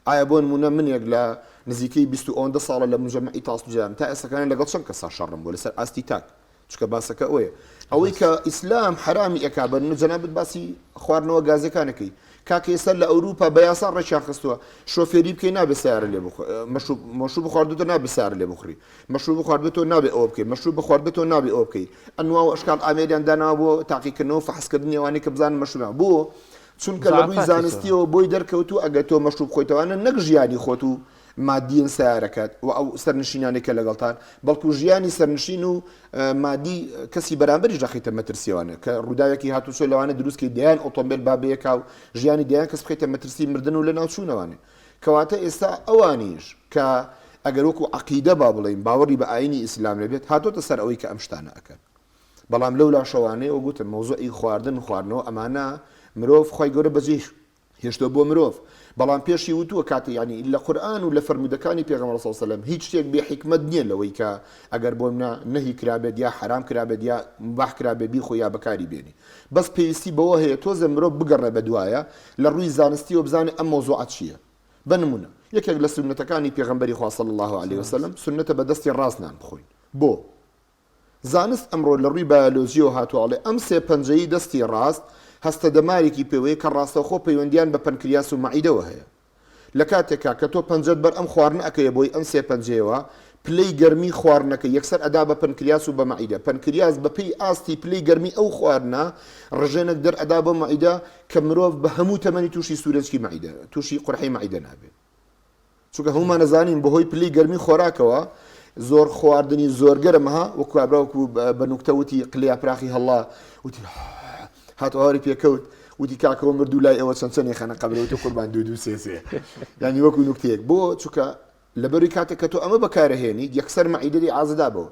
آية بون منا من يقلا نزيكي بيستو أون دصالة لمجمع إيطاس بجام تأسا كان لقد شنك صار شرم ولا سر أستيتاك شو كباسك أوي أوي كإسلام حرامي أكابر إنه جناب باسي خوارنا وجازي كانكي كاكي سل أوروبا بياسار رشان خستوا شوفيري بكي نابي سعر اللي بخ مشروب خواردته نابي سعر اللي بخري مشروب خواردته نابي أوبكي مشروب خواردته نابي أوبكي أنواع وأشكال أمريكان دانا بو تعقيق إنه فحس كدنيا واني كبزان مشروب بو چونکە لە ڕووی زانستیەوە بۆی دەرکەوتو ئەگە تۆ مەشروب خۆیتەوانە نەک ژیانی خۆت و مادیین سیارەکەت و ئەو سەرنشینانێکە لەگەڵتان بەڵکو ژیانی سەرنشین و مادی کەسی بەرامبەری ژەخیتە مەترسیەوانە کە ڕووداوێکی هاتوچۆ لەوانە دروستکەی دەیان ئۆتۆمبیل بابەیەکا و ژیانی دەیان کەس بخیتە مەترسی مردن و لە ناوچوونەوانێ کەواتە ئێستا ئەوانیش کە ئەگەر وەکو عەقیدە با بڵێین باوەڕی بە ئاینی ئیسلام لەبێت هاتۆتە سەر ئەوەی کە ئەم شتانە ئەکەن بەڵام لەو لاشەوانەیە و گوتم مەوزوعی خواردنەوە ئەمانە مرۆڤ خۆی گەورە بەجێ هێشتۆ بۆ مرۆڤ بەڵام پێشی وتووە کاتی ینی لە قورئان و لە فەرمودەکانی پێغەمبەر صلی الله علیه و سلم هیچ شتێک بێ حکمت نییە لەوەی کە ئەگەر بۆ منە نەهی کرابێت یا حرام کرابێت یا مباح کرابێت بیخۆ یا بەکاری بێنی بەس پێویستی بەوە هەیە تۆزە مرۆڤ بگەڕێ بە دوایە لە ڕووی زانستی و بزانێ ئەم مەوزوعات چییە بنمونە یەکێک لە سنەتەکانی پێغەمبەری خوا صلی الله علیه و سلم سنەتە بە دەستی ڕاستنان بخۆین بۆ زانست ئەمڕۆ لە ڕووی بایۆلۆژیەوە هاتووەڵێ ئەم سێ پەنجەیی دەستی ڕاست هەستە دەمارێکی پێوەیە کە ڕاستەوخۆ پەیوەندیان بە پەنکریاس و مەعیدەوە هەیە لە کاتێکا کە تۆ پەنجەت بەر ئەم خواردن ئەکەیە بۆی ئەم سێ پەنجەیەوە پلەی گەرمی خواردنەکە یەکسەر ئەدا بە پەنکریاس و بە مەعیدە پەنکریاس بەپێی ئاستی پلەی گەرمی ئەو خواردنە ڕژێنێک دەر ئەدا بە مەعیدە کە مرۆڤ بە هەموو تەمەنی تووشی سوورەچکی مەعیدە تووشی قورحەی مەعیدە نابێت چونکە هەمومان نەزانین بەهۆی پلەی گەرمی خۆراکەوە زۆر خواردنی زۆر گەرمها وەکو ئابراوەکو بە نوکتەوتی قلیا پراخی هەڵا وتی هاتوهاری پێکەوت وتی کاکەوە مردوو لای ئەوە چەند خەنە قەبرەوەی قوربان دوو سێ ینی وەکو نوکتەیەک بۆ چونکە لەبەروی کاتێک کە تۆ ئەمە بەکارەهێنی یەکسەر مەعیدەی ئازدا بەوە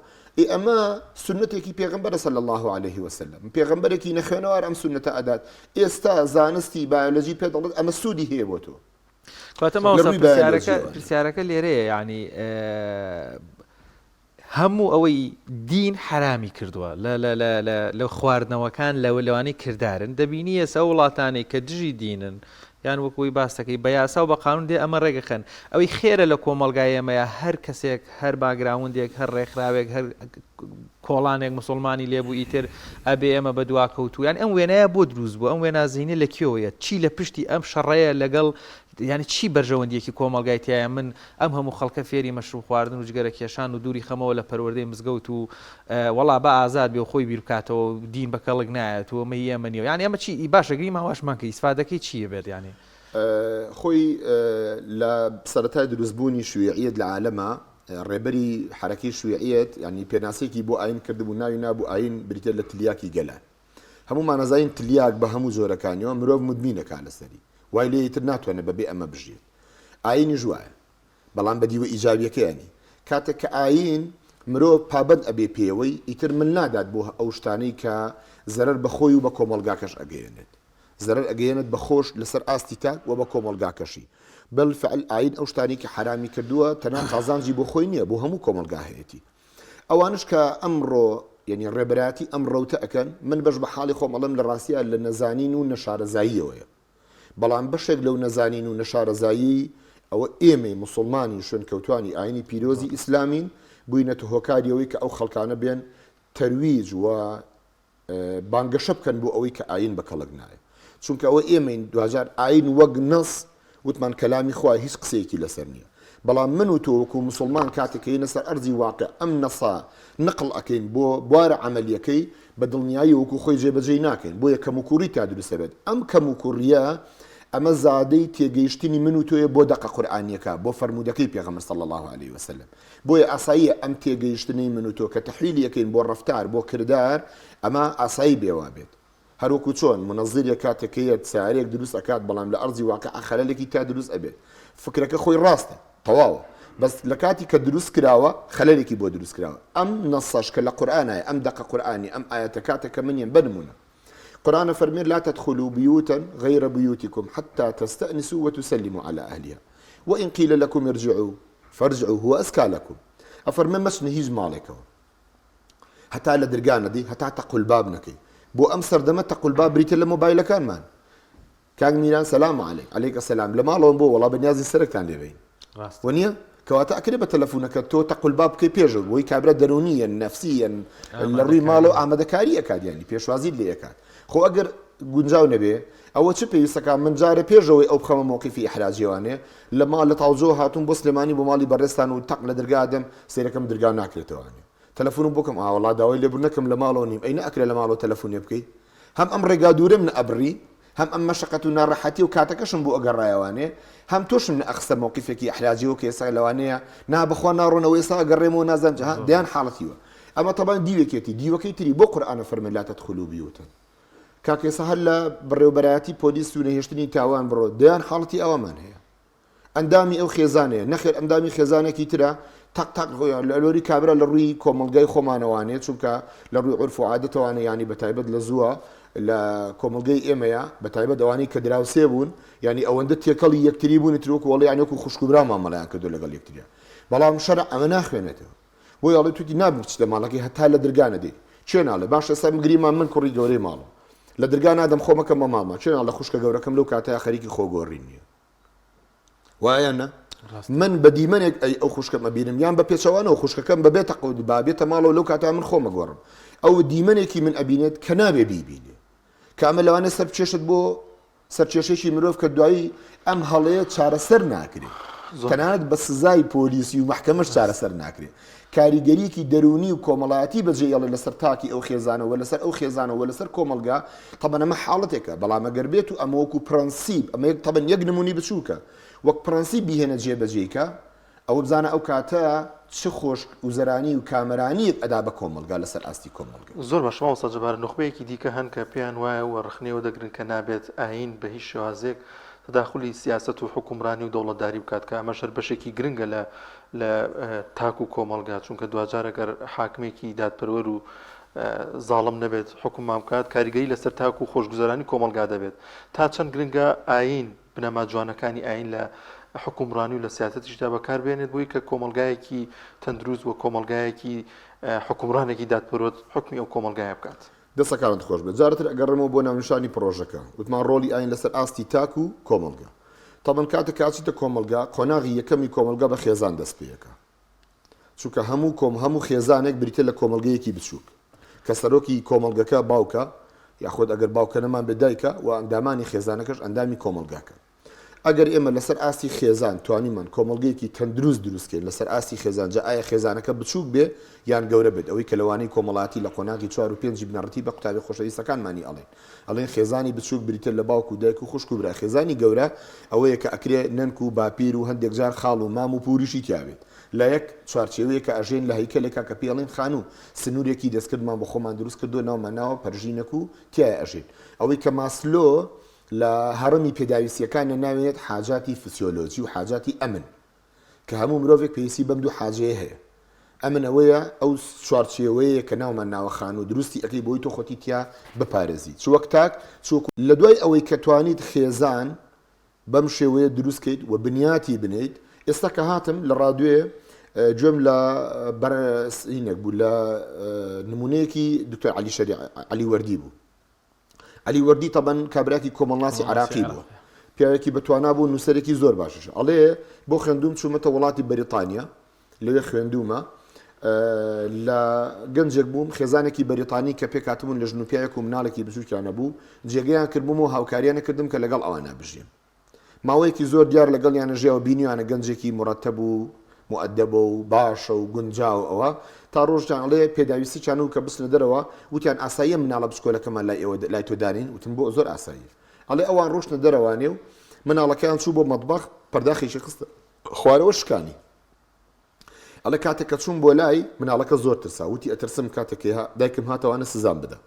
ئەمە سنەتێکی پێغەمبەر صلی الله عليه وسلم پێغەمبەرێکی نەخوێنەوار ئەم سنەتە ئەدات ئێستا زانستی بایۆلۆژی پێ دەڵێت ئەمە سوودی هەیە بۆ تۆ کاتە پرسیارەکە لێرەیە ینی هەموو ئەوەی دین حرامی کردووە لە خواردنەوەکان لەوانەی کردارن دەبینی ئێستا وڵاتانەی کە دژی دینن یان وەکوی باسەکەی بە یاسا و بە قانون دێ ئەمە ڕێگەخەن ئەوەی خێرە لە کۆمەلگای ئێمەیە هەر کەسێک هەر باگراوندێک هەر ڕێکخراوێک هەر کۆڵانێک مسلمانی لێبوو ئیتر ئەبێ ئێمە بە دواکەوتو یان ئەم وێنەیە بۆ دروست بوو ئەم وێنازینە لە کێوەیە چی لە پشتی ئەم شەڕەیە لەگەڵ ینی چی بەرژەوەندیەکی کۆمەلگایتیایە من ئەم هەموو خەڵکە فێری مەشروب خواردن و جگەرە کێشان و دووری خەمەوە لە پەروەردەی مزگەوت و وەڵا بە ئازاد بێ و خۆی بیر بکاتەوە دین بەکەڵک نایەت و ئەمە ئێمە نییە یانی ئەمە چی باشە گری ماواشمان کە ئیسفادەکەی چییە بێت ینی خۆی لە سەرەتای دروستبوونی شوێعیت لە عالەمە ڕێبەری حرەکەی شوێعیت ینی پێناسێکی بۆ ئاین کردبوو ناوی نابوو ئاین بریتە لە تلیاکی گەلان هەمومان نەزانین تلیاک بە هەموو جۆرەکانیەوە مرۆڤ مدمینەکان لەسەری وای لێتر ناتوانێت بەبێ ئەمە بژێت ئاینی ژوایە بەڵام بەدیوە ئیجابیەکەیانی کاتێک کە ئاین مرۆڤ پابەت ئەبێ پێوەی ئیتر من نادات بۆ ئەو شتانەی کە زەرەر بەخۆی و بە کۆمەلگاکەش ئەگەیەنێت زەرەر ئەگەیەنێت بە خۆش لەسەر ئاستی تاک و بە کۆمەلگاکەشی بالفعل ئاین ئەو شتانی کە حرامی کردووە تەنان قازانجی بۆ خۆی نییە بۆ هەموو کۆمەلگا هەیەتی ئەوانش کە ئەمڕۆ یعنی ڕێبەراتی ئەم ڕەوتە ئەکەن من بەش بە حاڵی خۆم ئەڵێم لە ڕاستیە لە نەزانین و نەشارەزاییەوەیە بەڵام بەشێک لەو نەزانین و نەشارەزایی ئەوە ئێمەی مسلمانی شوێنکەوتوانی ئاینی پیرۆزی ئیسلامین بووینەتە هۆکاریەوەی کە ئەو خەڵکانە بێن تەرویج و بانگەشە بکەن بۆ ئەوەی کە ئاین بە کەڵک نایە چونکە ئەوە ئێمەین دوجار ئاین وەک نەس وتمان کەلامی خوا هیچ قسەیەکی لەسەر نییە بەڵام من و تۆ وەکو مسلمان کاتێکەکەی لەسەر ئەرزی واقع ئەم نەسا نقل ئەکەین بۆ بوارە عملیەکەی بە دڵنیایی وەکو خۆی جێبەجێ ناکەین بۆیە کەم و کوڕی تا دروستە بێت ئەم کەم و کوڕیە ئەمە زادەی تێگەیشتنی من و تۆیە بۆ دەقە قورئانیەکە بۆ فەرمودەکەی پێغەمبەر صلی الله عليه وسلم بۆیە ئاساییە ئەم تێگەیشتنی من و تۆ کە تەحویلی یەکەین بۆ ڕەفتار بۆ کردار ئەمە ئاسایی بێوا بێت هەروەکو چۆن منەزیرێک کاتێکەیە سیارێک دروست ئەکات بەڵام لە ئەرزی واقع خەلەلێکی تا دروست ئەبێت فکرەکە خۆی ڕاستە تەواوە بەس لە کاتی کە دروست کراوە خەلەلێکی بۆ دروست کراوە ئەم نەسەش کە لە قورئانایە ئەم دەقە قورئانی ئەم ئاەتە کاتێکە منیان بنمونە قرآن فرمي لا تدخلوا بيوتا غير بيوتكم حتى تستأنسوا وتسلموا على أهلها وإن قيل لكم ارجعوا فارجعوا هو أزكى لكم أفرمي مش نهيج مالك حتى لدرجانا دي حتى تقول باب نكي بو أمسر دمت تقول باب بريت الموبايل كان مان كان ميران سلام عليك السلام لما لون بو والله بنيازي سرك كان لبين ونيا كواتا أكري تلفونك تو تقول باب كي بيجو وي كابرة درونيا نفسيا الري مالو أحمد كاري أكاد يعني بيشوازي اللي أكاد خۆ ئەگەر گونجاو نەبێ ئەوە چ پێویستەکە من جارە پێشەوەی ئەو بخەمە مووقیفی ئیحراجیوانێ لە ماڵ لە تاوزۆ هاتوون بۆ سلێمانی بۆ ماڵی بەڕێستان و تەق لە دەرگادەم سیرەکەم دەرگا ناکرێتەوەوانێ تەلەفۆنم بۆکەم ئاوەڵا داوای لێبوور نەکەم لە ماڵەوە نیم ئەی نەئەکرێ لە ماڵەوە تەلەفۆنێ بکەیت هەم ئەم ڕێگا دوورم نەئەبڕی هەم ئەم مەشەقەت و ناڕەحەتی و کاتەکەشم بۆ ئەگەڕایەوانێ هەم تۆشم نەئەخستە مووقیفێکی ئیحراجی و کێسا لەوانەیە نا بخوا ناڕۆنەوە ئێستا ئەگەڕێمەوە نازانجا دەیان حاڵەتیوە ئەمە تەبان دیوێکێتی دیوەکەی تری بۆ قورئانە فەرمێ لا تدخلوا بيوتا کاکێسە هەر لە بڕێوبەرایەتی پۆلیس و نەهێشتنی تاوان بڕۆ دەیان حاڵەتی ئەوەمان هەیە ئەندامی ئەو خێزانەیە نەخێر ئەندامی خێزانێکی ترە تەق لە لۆری کابرا لە ڕووی کۆمەلگای خۆمانەوانێت چونکە لە ڕووی عورف و عادەتەوانە ینی بەتایبەت لە زووە لە کۆمەلگای ئێمەیە بەتایبەت ئەوانەی کە دراوسێ بوون ینی ئەوەندە تێکەڵی یەکتری بوون ترۆک وەڵی یانێک و خوشکوبرا مامەڵیان کردو لەگەڵ یەکتریە بەڵام شەرع ئەمە ناخوێنێتەوە بۆ یاڵی توتی نابچ لە ماڵەکەی هەتا لە دەرگانە دێ چێ ناڵێ باش ئێستا گریمان من کوڕی گەورەی ماڵە لە دەرگا نادەم خۆمەکەم بە ماڵمە چێنە لە خوشکە گەورەکەم لەو کاتەیە خەریکی خۆگۆڕی نییە وایە نە من بە دیمەنێک ئەو خوشکەمە بینم یان بە پێچەوانەوە خوشکەکەم بەبێتە قەود بابێتە ماڵەوە لەو کاتە من خۆمە گۆڕم ئەو دیمەنێکی من ئەبینێت کە نابێ بیبینێ کامە لەوانە سەرچێشت بۆ سەرچێشێکی مرۆڤ کە دوایی ئەم هەڵەیە چارەسەر ناکرێت تەنانەت بە سزای پۆلیسی و مەحکەمەش چارەسەر ناکرێت کاریگەریەکی دەرونی و کۆمەڵایەتی بەجێڵێ لەسەر تاکی ئەو خێزانەوە لەسەر ئەو خێزانەوە لەسەر کۆمەلگا تەبەن ئەمە حاڵەتێکە بەڵام ئەگەر بێت و ئەمە وەکو پرەنسیب ئەمە تەبەن یەک نمونی بچووکە وەک پرەنسیب بیهێنە جێبەجێیکە ئەو بزانە ئەو کاتە چ خۆش وزەرانی و کامەرانی ئەدا بە کۆمەلگا لەسەر ئاستی کۆمەلگا زۆر بەش ماوەستا جەبار نخبەیەکی دیکە هەن کە پێیان وایە و ڕخنەوە دەگرن کە نابێت ئاین بە هیچ شێوازێک تداخلی سیاست و حکومڕانی و دەوڵەتداری بکات کە ئەمە شەر بەشێکی گرنگە لە تاک و کۆمەلگا چونکە دوجار ئەگەر حاکمێکی دادپەروەر و زاڵم نەبێت حکوممان بکات کاریگەری لەسەر تاک و خۆشگوزارانی کۆمەلگا دەبێت تا چەند گرنگە ئاین بنەما جوانەکانی ئاین لە حکومڕانی و لە سیاسەتیشدا بەکاربێنێت بۆی کە کۆمەلگایەکی تەندروست و کۆمەلگایەکی حکومڕانێکی دادپەروەر حکمی ئەو کۆمەلگایە بکات دەسەکانت خۆش بێت جارتر ئەگەڕێمەوە بۆ ناونیشانی پرۆژەکە وتمان ڕۆلی ئاین لەسەر ئاستی تاک و کۆمەلگا تەبەن کاتە کاچیتە کۆمەلگا قۆناغی یەکەمی کۆمەلگا بە خێزان دەست پێەکە چونکە هەموو خێزانێک بریتە لە کۆمەلگەیەکی بچووک کە سەرۆکی کۆمەلگەکە باوکە یاخۆت ئەگەر باوکە نەمان بێدایکە و ئەندامانی خێزانەکەش ئەندامی کۆمەلگاکە ئەگەر ئێمە لەسەر ئاستی خێزان توانیمان کۆمەلگەیەکی تەندروست دروستکەین لەسەر ئاستی خێزان جا ئایا خێزانەکە بچووک بێ یان گەورە بێت ئەوەی کە لەوانەی کۆمەڵاتی لە قۆناغی 4 و 5 بنەڕەتی بە قوتابی خۆشەویستەکانمانی ئەڵێن خێزانی بچووک بریتە لە باوک و دایک و خوشک و برا خێزانی گەورە ئەوەیە کە ئەکرێ نەنک و باپیر و هەندێک جار خاڵ و مام و پوریشی تیاوێت لە یەک چوارچێوەیە کە ئەژێن لە هەیکەلێکا کە پێڵێن خانوو سنوورێکی دەستکردمان بە خۆمان دروست کردو ناوماناوە پەرژینەک و تایە ئەژێن ئەوەی کە ماسلۆ لە هەڕەمی پێداویستیەکانە ناوێت حاجاتی فسیۆلۆجی و حاجاتی ئەمن کە هەموو مرۆڤێک پێویستی بەم دوو حاجەیە هەیە ئەمن ئەوەیە ئەو چوارچێوەیە کە ناومان ناوەخان و دروستی ئەەکەی بۆی تۆ خۆتی تیا بپارێزی چوەک تاک چوەک لە دوای ئەوەی کە توانیت خێزان بەم شێوەیە دروستکەیت و بنیاتی بنیت ئێستا کە هاتم لە ڕادوێ گوێم لە بەرسینێک بوو لە نمونەیەکی دکتۆر علی وەردی بوو علی وەردی تەبەن کابراکی کۆمەڵناسی عراقی بوو پیاوێکی بەتوانا بوو نووسەرێکی زۆر باشش ئەڵێ بۆ خوێندوم چوومەتە وڵاتی بەریتانیا لەوێ خوێندومە لە گەنجێک بووم خێزانێکی بەریتانی کە پێک هاتبوون لە ژنوپیایەک و مناڵێکی بچووکیانە بوو جێگەیان کردبووم و هاوکاریانە کردم کە لەگەڵ ئەوانە بژیم ماوەیەکی زۆر دیار لەگەڵ یانە ژێوە بینیوانە گەنجێکی مڕەتەب و مؤدەبە و باشە و گونجاو ئەوە تا ڕۆژیان ئەڵێ پێداویستی چان و کە بستنە دەرەوە وتیان ئاساییە مناڵە بچکۆلەکەمان لای تۆدانین وتم بۆ زۆر ئاسایی ئەڵێ ئەوان ڕۆشتە دەرەوانێ و مناڵەکەیان چوو بۆ مەطبەخ پەرداخێکی خستە خوارەوە شکانی ئەڵێ کاتێک کە چوون بۆ لای مناڵەکە زۆر ترسا وتی ئەترسم کاتێکی دایکم هاتەوانە سزام بدە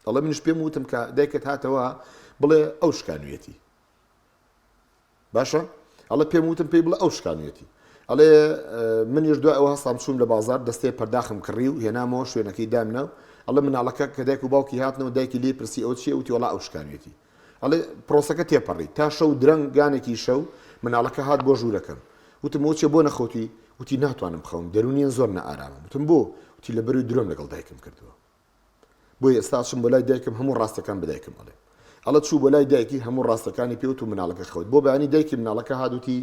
ئەڵێ منش پێم وتم کە دایکت هاتەوە بڵێ ئەو شکانوێتی باشە ئەڵێ پێم وتم پێی بڵێ ئەو شکانوێتی ئەڵێ منیش دوای ئەوە هەستام چوون لە بازار دەستێ پەرداخم کڕی و هێنامەوە شوێنەکەی دامنە ئەڵێ مناڵەکە کە دایک و باوکی هاتنەوە دایکی لێ پرسی ئەو چیە وتی وەڵا ئەو شکانوێتی ئەڵێ پرۆسەکە تێپەڕی تا شەو درەنگانێکی شەو مناڵەکە هات بۆ ژوورەکەم وتم بۆ چێ بۆ نەخۆتی وتی ناتوانم بخەوم دەرونیان زۆر نەئارامم وتم بۆ وتی لە بەروی درۆم لەگەڵ دایکم کردووە بۆی ئێستاچم بۆ لای دایکم هەموو ڕاستەکان بدایکم ئەڵێ چوو بۆ لای دایکی هەموو ڕاستەکانی پێوت و مناڵەکە خەوت بۆ بەیانی دایکی مناڵەکە هادوتی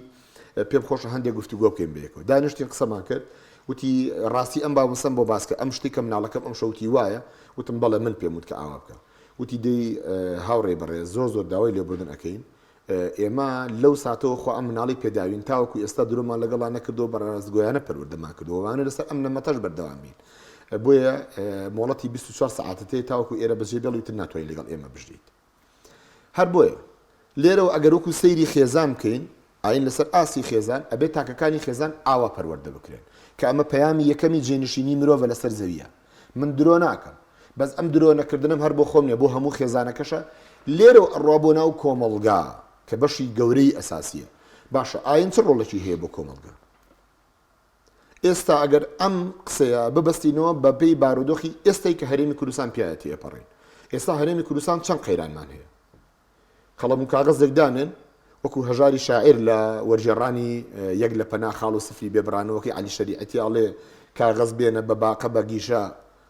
پێم خۆشە هەندێک گفتوگۆ بکەین بەیەکەوە دانیشتین قسەمان کرد وتی ڕاستی ئەم باوەسم بۆ باسکە ئەم شتی کە مناڵەکەم ئەم شەوتی وایە وتم بەڵێ من پێم وت کە ئاوا بکە وتی دەی هاوڕێ بەڕێز زۆر داوای لێبوردن ئەەکەین ئێمە لەو ساتەوە خۆ ئەم مناڵی پێداوین تاوەکو ئێستا درۆمان لەگەڵان نەکردەوە بەڕاستگۆیانە پەروەردەمان کردووانە لەسەر ئەم نەمەتەش بەردەوام بین بۆیە مۆڵەتی 24 ساعتە تێ تاوەکو ئێرە بەجێ بێڵیتر ناتوانین لەگەڵ ئێمە بژیت هەر بۆیە لێرەوە ئەگەر وەکو سەیری خێزان بکەین ئاین لەسەر ئاسی خێزان ئەبێت تاکەکانی خێزان ئاوا پەروەردە بکرێن کە ئەمە پەیامی یەکەمی جێنشینی مرۆڤە لەسەر زەویە من درۆ ناکەم بەس ئەم درۆ نەکردنم هەر بۆ خۆم نیە بۆ هەموو خێزانەکەشە لێرەوە ئەڕوا بۆ ناو کۆمەڵگا کە بەشی گەورەی ئەساسیە باشە ئاین چ ڕۆڵێکی هەیە بۆ کۆمەڵگا ئێستا ئەگەر ئەم قسەیە ببەستینەوە بە پێی بارودۆخی ئێستای کە هەرێمی کوردستان پیاەتی ئەپەڕین ئێستا هەرێمی کوردستان چەند قەیرانمان هەیە خەڵەم و کاغەزێکدانن وەکو هەژاری شاعیر لە وەرجێڕانی یەک لە پەنا خاڵ و سفری بێبرانەوەکی علی شەریعەتی ئاڵێ کاغەز بێنە بە باقە بە گیشە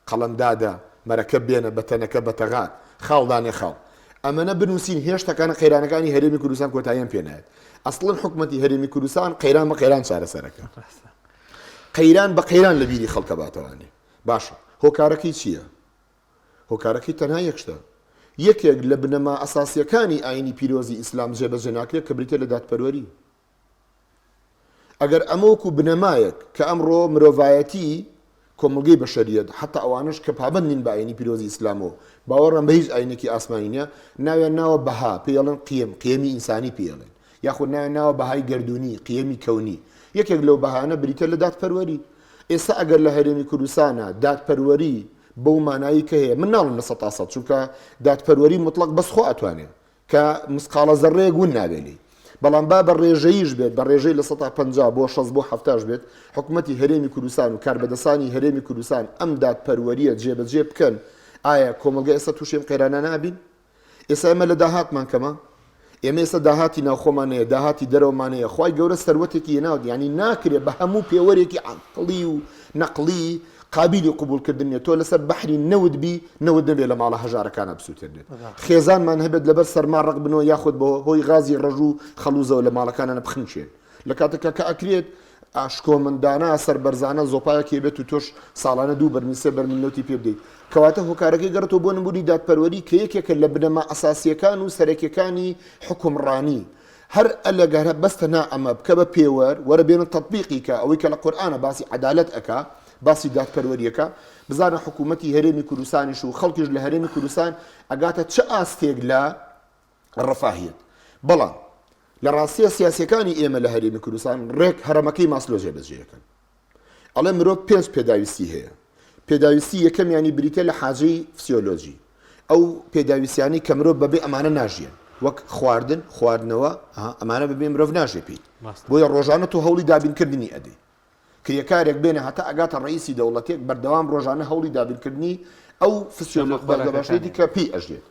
قەڵەمدادە مەرەکەب بێنە بە تەنەکە بە تەغات خاڵدانێ خاڵ ئەمەنە بنووسین هێشتەکانە قەیرانەکانی هەرێمی کوردستان کۆتاییان پێنایێت ئەسڵن حکومەتی هەرێمی کوردستان قەیران بە قەیران چارەسەرەکە قەیران بە قەیران لە بیری خەڵکە باتەوانێ باشە هۆکارەکەی چییە هۆکارەکەی تەنها یەکشتە یەکێک لە بنەما ئەساسیەکانی ئاینی پیرۆزی ئیسلام جێبەجێ ناکرێت کە بریتە لە دادپەروەری ئەگەر ئەمەوەکو بنەمایەک کە ئەمڕۆ مرۆڤایەتی کۆمەلگەی بەشەریەت حتا ئەوانش کە پابند نین بە ئاینی پیرۆزی ئیسلامەوە باوەڕم بە هیچ ئاینێکی ئاسمانی نیە ناویان ناوە بەها پێڵن قیەمی ئینسانی پێڵێن یاخود ناویان ناوە بەهای گردردونی قیەمی کەونی یەکێک لەو بەهانە بریتە لە دادپەروەری ئێستا ئەگەر لە هەرێمی کوردستانە دادپەروەری بەو مانایی کە هەیە من ناڵم لە 100 چونکە دادپەروەری مطلق بەس خۆ ئەتوانێت کە مسقالە زەڕەیەک ون نابێنی بەڵام با بە ڕێژەیش بێت بە ڕێژەی لە 150 بۆ 60 بۆ 70 بێت حکوومەتی هەرێمی کوردستان و کاربەدەسانی هەرێمی کوردستان ئەم دادپەروەریە جێبەجێ بکەن ئایا کۆمەلگا ئێستا تووشێم قەیرانە نابین ئێستا ئێمە لە داهاتمان کەمە ئێمە ئێستا داهاتی ناوخۆمانەیە داهاتی دەرەوەمانەیە خوای گەورە سەروەتێکی هێناوت یعنی ناکرێت بە هەموو پێوەرێکی عەقڵی و نەقڵی قابلی قبولکردنیە تۆ لەسەر بەحری نەود بی نەود نەبێت لە ماڵە هەژارەکانە بسووتێنێت خێزانمان هەبێت لەبەر سەرما ڕق بنەوە یاخود بۆ هۆی غازی ڕەژوو خەڵوزەوە لە ماڵەکانە بخنچێن لە کاتێکە کە ئەکرێت ئاشکۆمەندانە سەر بەرزانە زۆپایەکی بێت و تۆش ساڵانە دوو بەرمیسە بەرمینەوتی پێ بدەیت کەواتە هۆکارەکەی گەڕێتەوە بۆ نمونی دادپەروەری کە یەکێکە لە بنەما ئەساسیەکان و سەرەکیەکانی حکومڕانی هەر ئەلەگەرە بەستە نا ئەمە بکە بە پێوەر وەرە بێنە تەطبیقی کە ئەوەی کە لە قورئانە باسی عەدالەت ئەکا باسی دادپەروەریەکە بزانە حکوومەتی هەرێمی کوردستانیش و خەڵکیش لە هەرێمی کوردستان ئەگاتە چه ئاستێک لە ڕەفاهیەت بەڵام لە ڕاستیە سیاسیەکانی ئێمە لە هەرێمی کوردستان ڕێک هەرەمەکەی ماسلۆ جێبەجێەکەن ئەڵێ مرۆڤ پێنج پێداویستی هەیە پێداویستی یەکەمیانی بریتە لە حاجەی فسیۆلۆژی ئەو پێداویستیانی کە مرۆڤ بەبێ ئەمانە ناژیان وەک خواردن خواردنەوە ئەمانە ببێ مرۆڤ ناژێ پێیت بۆیە ڕۆژانە تۆ هەوڵی دابینکردنی ئەدەی کریەکارێک بێنە هەتا ئەگاتە ڕئیسی دەوڵەتێک بەردەوام ڕۆژانە هەوڵی دابینکردنی ئەو فسیۆلۆژ بەردەباشێتی کە پێی ئەژێت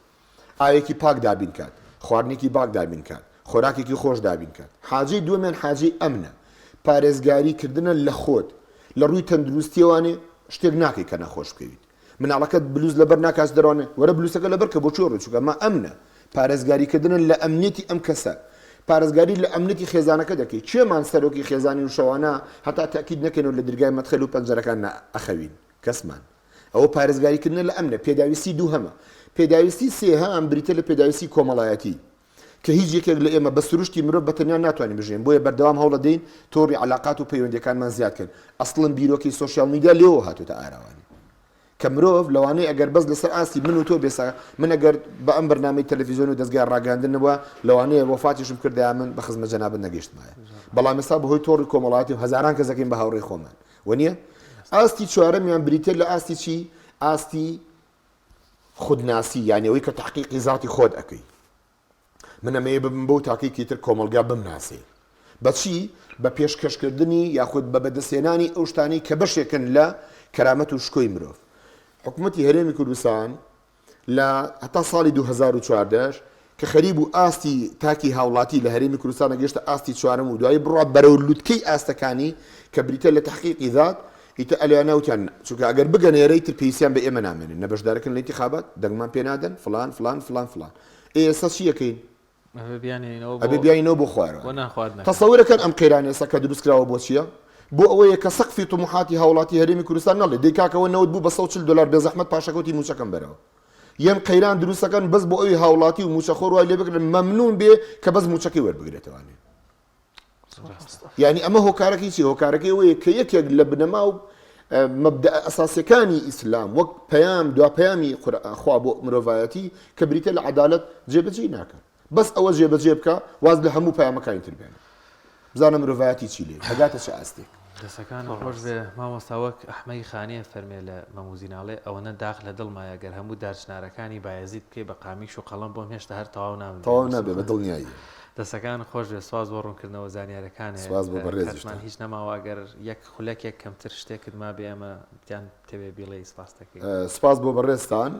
ئاوێکی پاک دابین کات خواردنێکی باک دابین کات خۆراکێکی خۆش دابین کات حاجەی دووەمیان حاجەی ئەمنە پارێزگاریکردنە لە خۆت لە ڕووی تەندروستیەوانێ شتێک ناکەی کە نەخۆش بکەویت مناڵەکەت بلوز لەبەر ناکاس دەڕوانێ وەرە بلوسەکە لەبەر کە بۆ چۆڕ چووکە ئەمە ئەمنە پارێزگاریکردنە لە ئەمنیەتی ئەم کەسە پارێزگاری لە ئەمنیەتی خێزانەکە دەکەی چێمان سەرۆکی خێزانی و شەوانە هەتا تاکید نەکەنەوە لە دەرگای مەدخەل و پەنجەرەکان ئەخەوین کەسمان ئەوە پارێزگاریکردنە لە ئەمنە پێداویستی دوو هەمە پێداویستی سێها ئەم بریتە لە پێداویستی کۆمەڵایەتی کە هیچ یەکێک لە ئێمە بە سروشتی مرۆڤ بەتەنیا ناتوانین بژین بۆیە بەردەوام هەوڵە دەین تۆڕی علاقات و پەیوەندیەکانمان زیادکەن ئەسڵن بیرۆکی سۆشیال میدیا لێەوە هاتوتە ئاراوانی کە مرۆڤ لەوانەیە ئەگەر بەس لەسەر ئاستی من و تۆ بێسا من ئەگەر بە ئەم بەرنامەی تەلەڤیزیۆن و دەستگای ڕاگەاندنەوە لەوانەیە وەفاتیشم کردیان من بە خزمەت جەنابەت نەگەیشتمایە بەڵام ئێستا بەهۆی تۆڕی کۆمەڵایەتی و هەزاران کەس دەکەین بە هاوڕێی خۆمان وەنیە ئاستی چوارەمیان بریتێ لە ئاستی چی ئاستی خودناسی یعنی ئەوەی کە تحقیقی ذاتی خۆت ئەەکەی من ئەمەیە ببم بەو تاقیقی تر کۆمەلگا بمناسێ بەچی بە پێشکەشکردنی یاخود بە بەدەستێنانی ئەو شتانی کە بەشێکن لە کەرامەت و شکۆی مرۆڤ حکوومەتی هەرێمی کوردستان لە هەتا ساڵی 2014 کە خەریب و ئاستی تاکی هاوڵاتی لە هەرێمی کوردستان گەشتە ئاستی چوارەم و دوای بڕات بەرەو لوتکەی ئاستەکانی کە بریتە لە تحقیقی ذات ئیتە ئەلیانەوتیان چونکە ئەگەر بگەنێرەی تر پێویستیان بە ئێمە نامێنن نە بەشدارەکەن لە انتخابات دەنگمان پێ نادەن فلان فلان فلان فلان ئێستا چی ئەەکەین ئەبێ بیاینەوە بۆ خوارەوە تەسەورەکەن ئەم قەیرانە ئێستا کە دروستکراوە بۆ چییە بۆ ئەوەیە کە سەقفی طموحاتی هاوڵاتی هەرێمی کوردستان نەڵێ دەیکاکەوە نەوت بوو بە 140 دلار بێزەحمەت پاشەکەوتی موچەکەم بەرەوە یەم قەیران دروستەکەن بەس بۆ ئەوی هاوڵاتی و موچەخۆر وای لێ بگرن مەمنون بێ کە بەس موچەکەی وەربگرێتەوانێ یعنی ئەمە هۆکارەکەی چی هۆکارەکەی ئەوەیە کە یەکێک لە بنەما و مەبدە ئەساسیەکانی ئیسلام وەک پەیام دوا پەیامی خوا بۆ مرۆڤایەتی کە بریتە لە عەدالەت جێبەجێ ناکەن بەس ئەوە جێبەجێ بکە واز لە هەموو پەیامەکانی تر بێنە بزانە مرۆڤایەتی چی لێ هەگاتە چه ئاستێک دەسەکان خۆش بێ مامۆستاوەک ئەحمەی خانیە فەرمێ لە مەموزیناڵێ ئەوەنە داخ لە دڵمایە گەر هەموو دارچنارەکانی بایەزید بکەی بە قامیش و قەڵەم بۆم هێشتا هەر تەواو نابێ بە دڵنیایی دەسەکان خۆش بێ سواز بۆ ڕوونکردنەوە زانیارەکان هەیەمان هیچ نەماوە گەر یەک خولەکێک کەمتر شتێکت ما بێ ئەمە دیان تەوێ بیڵێ سپاس دەکەی سپاس بۆ بەڕێستان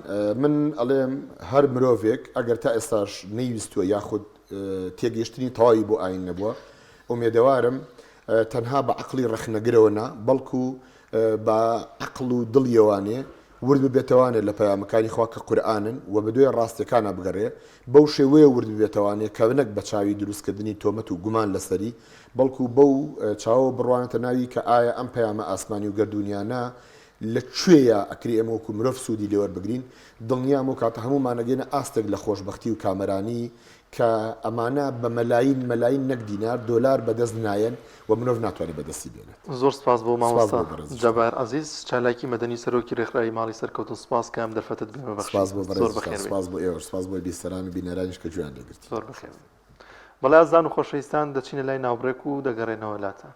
من ئەڵێم هەر مرۆڤێک ئەگەر تا ئێستاش نەیویستووە یاخود تێگەیشتنی تەواوی بۆ ئاین نەبووە ئومێدەوارم تەنها بە عقلی ڕەخنەگرەوەنا بەڵکو بە عقل و دڵیەوانێ ورد ببێتەوانێ لە پەیامەکانی خوا کە قورئانن و بە دوێ ڕاستیەکانە بگەڕێ بەو شێوەیە ورد ببێتەوانێ کە نەک بە چاوی دروستکردنی تۆمەت و گومان لەسەری بەڵکو بەو چاوە بڕوانێتە ناوی کە ئایا ئەم پەیامە ئاسمانی و گەردونیانە لەکوێیە ئەکری ئەمە وەکو مرۆڤ سوودی لێوەربگرین دڵنیام و کاتە هەمومانەگەینە ئاستێک لە خۆشبەختی و کامەرانی کە ئەمانە بە مەلاین نەک دینار دۆلار بەدەست نایەن و مرۆڤ ناتوانێت بەدەستی بێنێت زۆر سپاس بۆ مامۆستا جەبار عەزیز چالاکی مەدەنی سەرۆکی ڕێکخراوی ماڵی سەرکەوتن سپاس کە ئەم دەرفەتت بێمە بەخش سپاس بۆ ئێوە سپاس بۆ بیستەران و بینەرانیش کە گوێیان لێگرت زۆر بەخێر بەڵای ئازان و خۆشەویستان دەچینە لای ناوبڕێک و دەگەڕێنەوە لاتە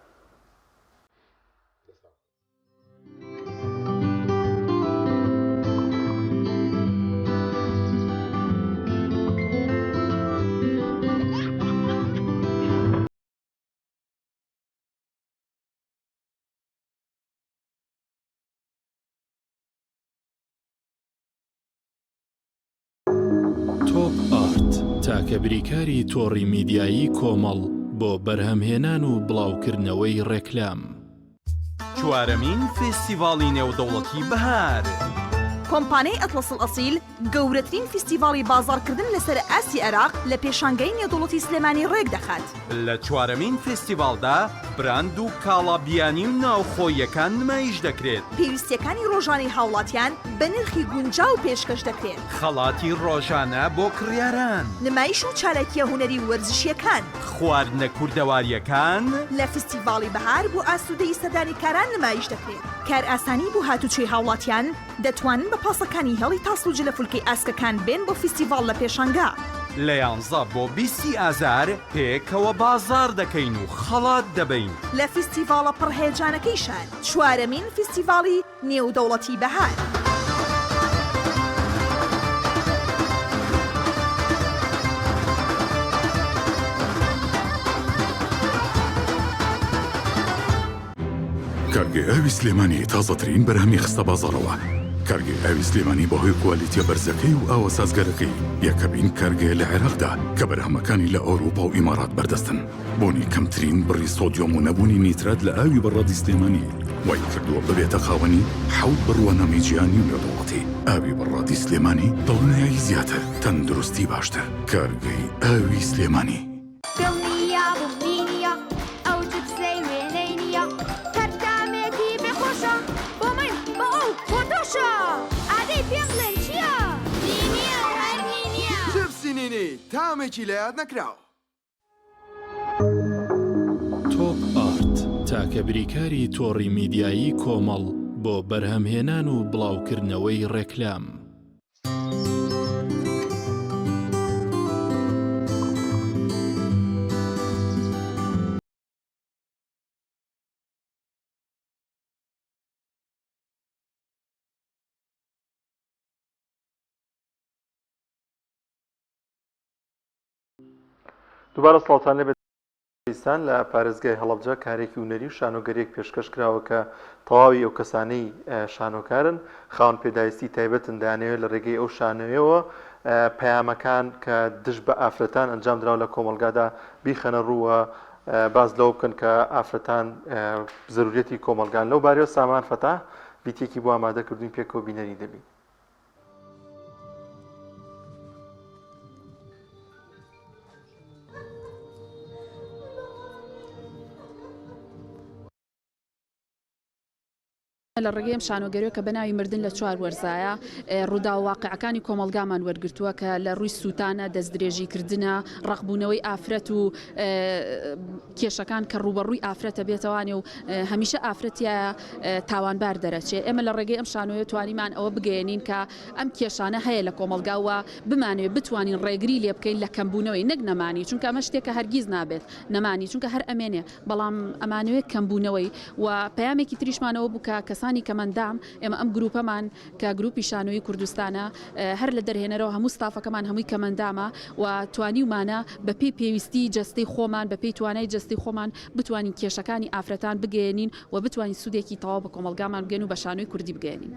تۆپ ئارت تاکە بریکاری تۆڕی میدیایی کۆمەڵ بۆ بەرهەمهێنان و بڵاوکردنەوەی ڕێکلام چوارەمین فێستیڤاڵی نێودەوڵەتی بەهار کۆمپانیای ئەتڵەس ئەسیل گەورەترین فیستیڤاڵی بازاڕکردن لەسەر ئاستی عێراق لە پێشانگەی نێودەوڵەتی سلێمانی ڕێک دەخات. لە چوارەمین فێستیڤاڵدا براند و کاڵابیانی و ناوخۆیەکان نمایش دەکرێت. پێویستیەکانی ڕۆژانەی هاوڵاتیان بە نرخی گونجاو پێشکەش دەکرێت. خەڵاتی ڕۆژانە بۆ کڕیاران. نمایش و چالاکیە هونەری وەرزشیەکان. خواردنە کوردەواریەکان لە فستیڤاڵی بەهار بۆ ئاسوودەی سەردانی کاران نمایش دەکرێت. کار ئاسانی بۆ هاتوچۆی هاوڵاتیان دەتوانن بە پاسەکانی هەڵی تاسوجە لە فولکەی ئاسکەکان بێن بۆ فستیڤاڵ لە پێشانگا. لە 11 بۆ 20 ئازار پێکەوە بازار دەکەین و خەڵات دەبین. لە فستیڤاڵە پڕهێجانەکەی شار چوارەمین فستیڤاڵی نێودەوڵەتی بەهار. کارگەی ئاوی سلێمانی تازەترین بەرهەمی خستە بازاڕەوە. کارگەی ئاوی سلێمانی بەهۆی کوالیتیە بەرزەکەی و ئاوە سازگەرەکەی یەکەمین کارگەیە لە عێراقدا کە بەرهەمەکانی لە ئەوروپا و ئیمارات بەردەستن. بۆنی کەمترین بڕی سۆدیۆم و نەبوونی نیترات لە ئاوی بەڕادی سلێمانی وای کردووە ببێتە خاوەنی حەوت بڕوانەمی جیهانی و نێودەوڵەتی. ئاوی بەڕادی سلێمانی دڵنیایی زیاتر، تەندروستی باشتر. کارگەی ئاوی سلێمانی. تامێکی لە یاد نەکراوە. تۆپ ئارت تاکە بریکاری تۆڕی میدیایی کۆمەڵ بۆ بەرهەمهێنان و بڵاوکردنەوەی ڕێکلام. دووبارە سڵاوتان لێبێت پاکستان لە پارێزگای هەڵەبجە کارێکی هونەری و شانۆگەریەک پێشکەش کراوە کە تەواوی ئەو کەسانەی شانۆکارن خاوەن پێداویستی تایبەتن دەیانەوێت لە ڕێگەی ئەو شانۆیەوە پەیامەکان کە دژ بە ئافرەتان ئەنجام درراو لە کۆمەلگادا بیخەنە ڕووە باز لەوە بکەن کە ئافرەتان زەرورەتی کۆمەلگان لەو بارەوە سامان فەتا بیتێکی بۆ ئامادەکردوین پێکەوە بینەری دەبین. لە ڕێگەی شانۆگەریەوە کە بەناوی مردن لە 4 وەرزایە ڕوودا و واقعەکانی کۆمەلگامان وەرگرتووە کە لە ڕووی سووتانە دەستدرێژیکردنە ڕەخبوونەوەی ئافرەت و کێشەکان کە ڕوبەڕووی ئافرەتە بێتەوانێ و هەمیشە ئافرەتیە تاوانبار دەرەچێت. ئێمە لە ڕێگەی ئەم شانۆیە توانیمان ئەوە بگەێنین کە ئەم کێشانە هەیە لە کۆمەلگاوە بمانوێت بتوانین ڕێگری لێ بکەین لە کەمبوونەوەی نەک نەمانی، چونکە ئەمە شتێکە هەرگیز نابێت نەمانی، چونکە هەر ئەمێنێ بەڵام ئەمانوێت کەمبوونەوەی و پەیامێکی تریشمانەوە بووکە کەسانی کەمەندام ئێمە ئەم گروپەمان کە گروپی شانۆیی کوردستانە هەر لە دەرهێنەرەوە هەموو ستافەکەمان هەمووی کەمەندامە و توانیمانە بە پێی پێویستی جەستەی خۆمان بە پێی توانای جەستی خۆمان بتوانین کێشەکانی ئافرەتان بگەێنین و بتوانین سوودێکی تەواو بە کۆمەلگامان بگەین و بە شانۆی کوردی بگەێنین.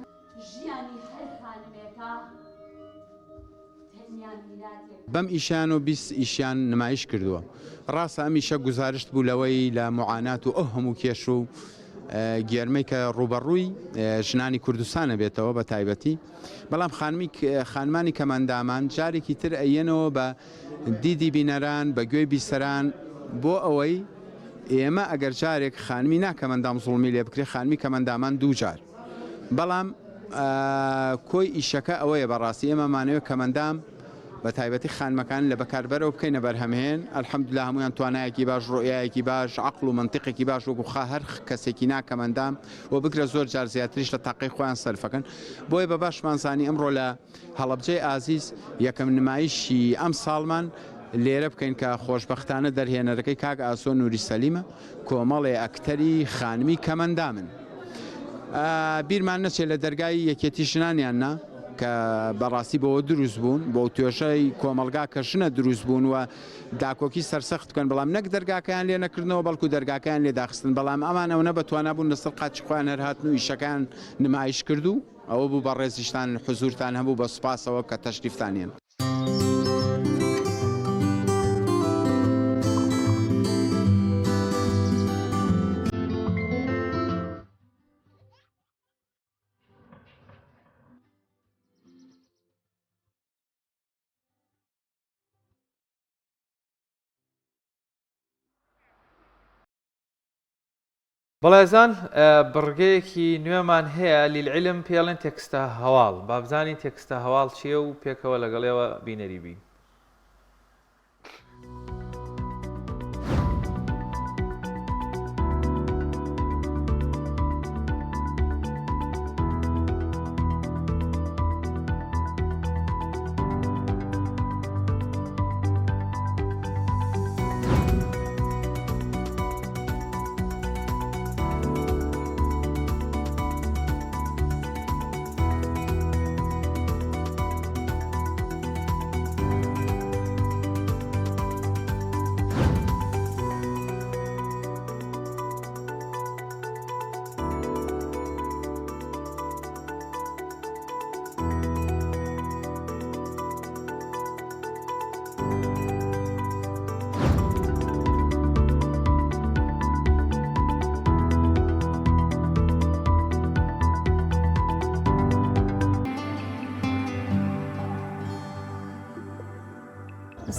بەم ئیشان و 20 ئیشیان نمایش کردووە. ڕاستە ئەم ئیشە گزارشت بوو لەوەی لە معانات و ئەو هەموو کێش و گێرمەی کە ڕوبەڕووی ژنانی کوردستانە بێتەوە بە تایبەتی، بەڵام خانمانی کەمەندامان جارێکی تر ئەیەنەوە بە دیدی بینەران بە گوێی بیسەران بۆ ئەوەی ئێمە ئەگەر جارێک خانمی ناکەمەندام زوڵمی لێ بکرێ خانمی کەمەندامان دوو جار، بەڵام کۆی ئیشەکە ئەوەیە بەڕاستی ئێمەمانەوە کەمەندام بە تایبەتی خانمەکان لە بەکاربەرەوە بکەینە بەرهەمهێن ئەلحەمدولیلا هەمویان توانایەکی باش ڕۆیایەکی باش عەقڵ و منتیقێکی باش وەکو هەر کەسێکی ناکەمەندام و بگرە زۆر جار زیاتریش لە تاقی خۆیان سەرفەکەن. بۆیە بە باشمانزانی ئەمڕۆ لە هەڵەبجەی ئازیز یەکەم نمایشی ئەم ساڵمان لێرە بکەین کە خۆشبەختانە دەرهێنەرەکەی کاک ئاسۆ نووری سەلیمە کۆمەڵێ ئەکتەری خانمی کەمەندامن. بیرمان نەچێت لە دەرگای یەکێتی ژنانیاننا کە بەڕاستی بەوە دروست بوون بۆ توێشەی کۆمەلگا کەشنە دروست بوون و داکۆکی سەرسەخت بکەن، بەڵام نەک دەرگاکەیان لێ نەکردنەوە بەڵکو دەرگاکەیان لێ داخستن، بەڵام ئەمان ئەوە بەتوانە بوون لەسەر قاچی خۆیان هەرهاتن و ئیشەکان نمایش کردو. ئەوە بوو بە ڕێزیشتان حزورتان هەبوو بە سوپاسەوە کە تەشریفتانیان. بەڵێزان بڕگەیەکی نوێمان هەیە لیلعلم پێڵێن تێکستە هەواڵ، با بزانین تێکستە هەواڵ چییە و پێکەوە لەگەڵێەوە بینەری بین.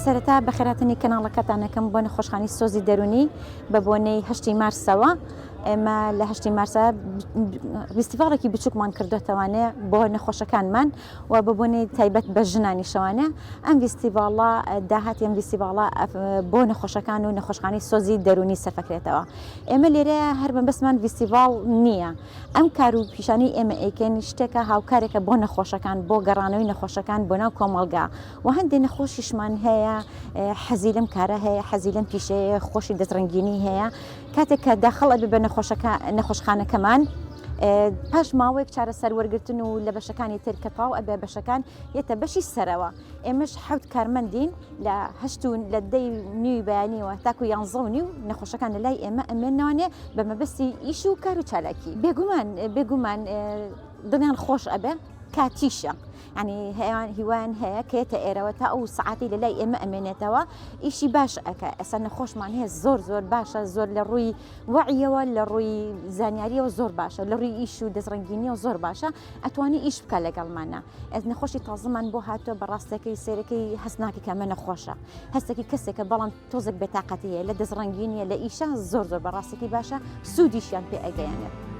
سەرەتا بەخێراتنی کەناڵەکەتانەکەم بۆ نەخۆشخانی سۆزی دەرونی بە بۆنەی 8 مارسەوە ئێمە لە هەشتی مارسە فیستیڤاڵێکی بچووکمان کردوتەوانێ بۆ نەخۆشەکانمان و ببوونی تایبەت بە ژنانی شەوانە ئەم فیستیڤاڵە داهاتی ئەم فیستیڤاڵە بۆ نەخۆشەکان و نەخۆشخانەی سۆزی دەرونی سەرفەکرێتەوە. ئێمە لێرەیە هەر بەبەستمان فیستیڤاڵ نییە. ئەم کار و پیشانی ئێمە ئەیکەین شتێکە هاوکارێکە بۆ نەخۆشەکان بۆ گەڕانەوەی نەخۆشەکان بۆ ناو کۆمەڵگا و هەندێک نەخۆشیشمان هەیە حەزی لەم کارە هەیە حەزی لەم پیشەیە خۆشی دەستڕنگینی هەیە کاتێک کە داخەڵ ئەبێ بە نەخۆشخانەکەمان پاش ماوەیەک چارەسەر وەرگرتن و لە بەشەکانی تر کە تاو ئەبێ بەشەکان یەتە بەشی سەرەوە ئێمەش حەوت کارمەندین لە هەشت و لە دەی نیوی بەیانیەوە تاکو 11 نەخۆشەکان لە لای ئێمە ئەمێنوانێ بە مەبەستی ئیش و کار و چالاکی بێگومان دڵیان خۆش ئەبێ کاتیشە. يعني هیوان هەیە کێتە ئێرەوە تا ئەو سعاتی لە لای ئێمە ئەمێنێتەوە ئیشی باش ئەکە ئەسەر نەخۆشمان هەیە زۆر باشە زۆر لە ڕووی وعیەوە لە ڕووی زانیاریەوە زۆر باشە لە ڕووی ئیش و دەستڕنگینیەوە زۆر باشە ئەتوانی ئیش بکە لەگەڵمانە ئەس نەخۆشی تازەمان بۆ هاتووە بە ڕاستەکەی سێرەکەی هەستناکی کەمە نەخۆشە هەستێکی کەسێکە بەڵام تۆزێک بێتاقەتی هەیە لە دەستڕنگینیە لە ئیشە زۆر بە ڕاستێکی باشە سوودیشیان پێ ئەگەیانێت.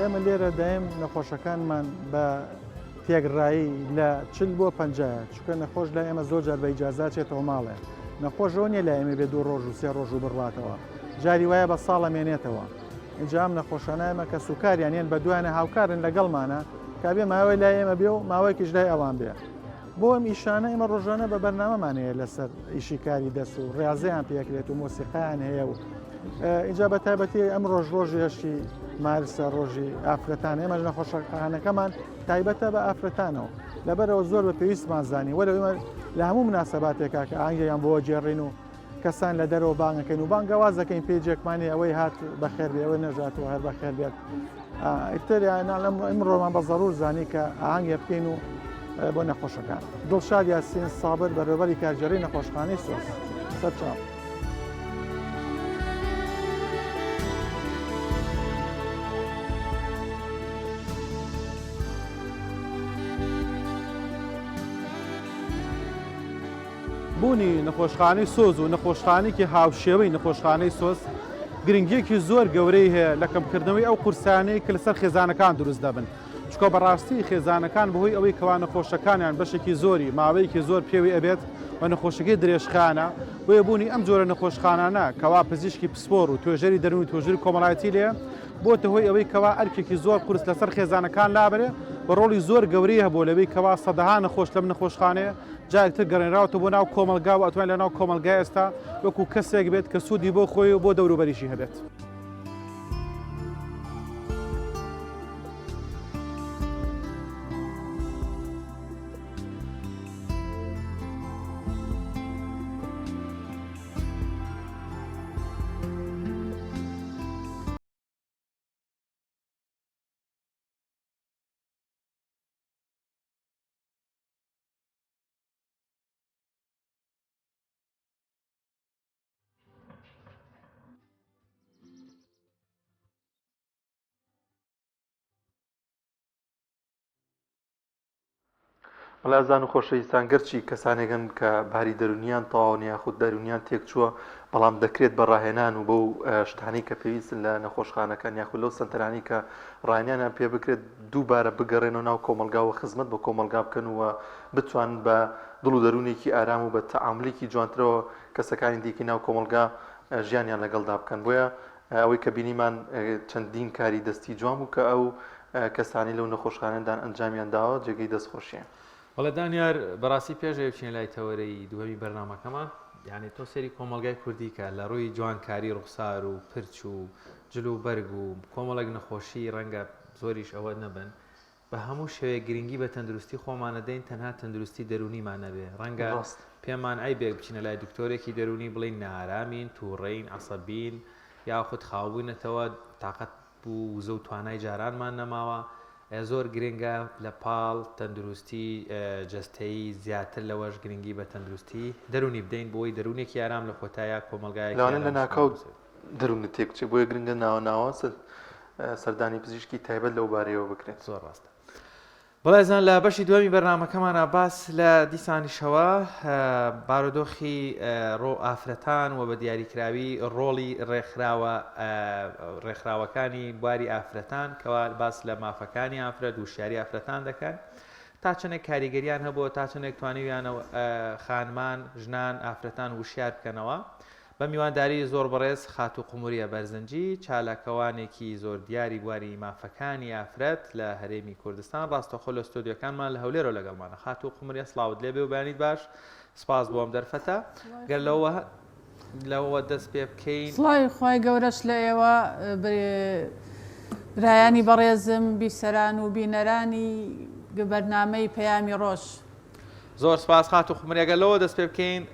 ئێمە لێرە دایم نەخۆشەکانمان بە تێگڕایی لە 40 بۆ 50 چونکە نەخۆش لای ئێمە زۆر جار بە ئیجازات چێتەوە ماڵێ نەخۆشەوە نیە لای ئێمە بێ 2 ڕۆژ و 3 ڕۆژ و بڕاتەوە جاری وایە بە ساڵە مێنێتەوە اینجا ئەم نەخۆشانە ئێمە کە سوکاریانیان بە دوایانە هاوکارن لەگەڵمانە کابێ ماوەی لای ئێمە بێ و ماوەیەکیش لای ئەوان بێ بۆ ئەم ئیشانە ئێمە ڕۆژانە بە بەرنامەمانەیە لەسەر ئیشی کاری دەست و ڕاضیان پێکرێت و مۆسیقایان هەیە و اینجا بە تایبەتی ئەم ڕۆژی هەشتی مارسە ڕۆژی ئافرەتان ئێمەش نەخۆشەخانەکەمان تایبەتە بە ئافرەتانەوە لەبەرەوە زۆر بە پێویستمان زانی وەرە ئێمە لە هەموو مناسەباتێکا کە ئاهەنگیان بۆ جێڕین و کەسان لە دەرەوە بانگەکەین و بانگەواز دەکەین پێیجێکمانی ئەوەی هات بەخێر بێ ئەوەی نەژاتەوە هەر بەخێر بێت ئیتر ئەمڕۆمان بە زەڕور زانی کە ئاهەنگێ بکەین و بۆ نەخۆشەکان دڵشاد یاسین سابر بەڕێوەبەری کارگەڕی نەخۆشخانەی سۆز سەرچاو. بوونی نەخۆشخانەی سۆز و نەخۆشخانێکی هاوشێوەی نەخۆشخانەی سۆز گرنگیەکی زۆر گەورەی هەیە لە کەمکردنەوەی ئەو قورسانەی کە لەسەر خێزانەکان دروست دەبن چکۆ بەڕاستی خێزانەکان بەهۆی ئەوەی کەوا نەخۆشەکانیان بەشێکی زۆری ماوەیەکی زۆر پێوی ئەبێت و نەخۆشەکەی درێژخانە بۆیە بوونی ئەم جۆرە نەخۆشخانانە کەوا پزیشکی پسپۆر و توێژەری دەرونی تۆژری کۆمەڵایەتی لێ بۆتە هۆی ئەوەی کەوا ئەرکێکی زۆر قورس لەسەر خێزانەکان لابرێ بە ڕۆڵی زۆر گەورەی هەبوو لەوەی کەوا سەدەها نەخۆش لەم نەخۆشخانەیە جارێکتر گەڕێنراوەوە بۆ ناو کۆمەلگا و ئەتوان لە ناو کۆمەلگای ئێستا وەکو کەسێک بێت کە سوودی بۆ خۆی و بۆ دەوروبەریشی هەبێت. بەڵازان و خۆشەویستان گەرچی کەسانێکن کە باری دەرونیان تەواو یاخود دەرونیان تێک چووە بەڵام دەکرێت بە ڕاهێنان و بەو شتانی کە پێویستن لە نەخۆشخانەکان یاخود لەو سنتەرانی کە ڕاهێنیان پێ بکرێت دووبارە بگەڕێنەوە ناو کۆمەلگا و خزمەت بە کۆمەلگا بکەن و بتوان بە دڵ و دەرونێکی ئارام و بە تەعاملێکی جوانترەوە کەسەکانی دیکەی ناو کۆمەلگا ژیانیان لەگەڵدا بکەن بۆیە ئەوەی کە بینیمان چەندین کاری دەستی جوان بوو کە ئەو کەسانی لەو نەخۆشخانەدان ئەنجامیان داوە جێگەی دەستخۆشیە. وڵێ دانیار بەڕاستی پێشەوە بچین لای تەوەرەی دووەمی بەرنامەکەمان یعنی تۆ سەری کۆمەلگای کوردی کە لە ڕووی جوانکاری ڕوخسار و پرچ و جلو و بەرگ و کۆمەڵێک نەخۆشی ڕەنگە زۆریش ئەوە نەبن بە هەموو شێوەیە گرنگی بە تەندروستی خۆمانە دەین تەنها تەندروستی دەرونیمان نەبێ ڕەنگە پێمان ئەی بێک بچینە لای دکتۆرێکی دەرونی بڵین نارامین تووڕین عەسەبین یاخود خاوبووینەتەوە تااقەت بوو وزە و توانای جارانمان نەماوە زۆر گرنگە لە پاڵ تەندروستی جەستەیی زیاتر لەوەش گرنگی بە تەندروستی دەرونی بدەین بۆی دەرونێکی ئارام لە کۆتایە کۆمەلگای لاوانێ لە ناکاو دەرونت تێکچێ بۆیە گرنگە ناوە سەردانی پزیشکی تایبەت لەو بارەیەوە بکرێت. زۆر ڕاستە. بەڵێزان لە بەشی دووەمی بەرنامەکەمانە باس لە دیسانیشەوە بارودۆخی ڕۆ ئافرەتان و بە دیاریکراوی ڕۆڵی ڕێکخراوەکانی بواری ئافرەتان کەوا باس لە مافەکانی ئافرەت و وشیاری ئافرەتان دەکەن تا چەندێک کاریگەریان هەبووە تا چەندێک توانیویانەوە خانمان ژنان ئافرەتان وشیار بکەنەوە بە میوانداری زۆر بەڕێز خاتو قموریە بەرزنجی چالاکەوانێکی زۆر دیاری بواری مافەکانی ئافرەت لە هەرێمی کوردستان ڕاستەخۆ لە ستۆدیۆکانمان لە هەولێرەوە لەگەڵمانە. خاتو قموریە سڵاوت لێبێ و بەیانیت باش سپاس بۆم دەرفەتە گەر لەوە دەست پێ بکەین. سڵاوی خۆی گەورەش لە ئێوە برایانی بەڕێزم بیسەران و بینەرانی بەرنامەی پەیامی ڕۆژ. زۆر سپاس خاتو قموریە گەر لەوە دەست پێ بکەین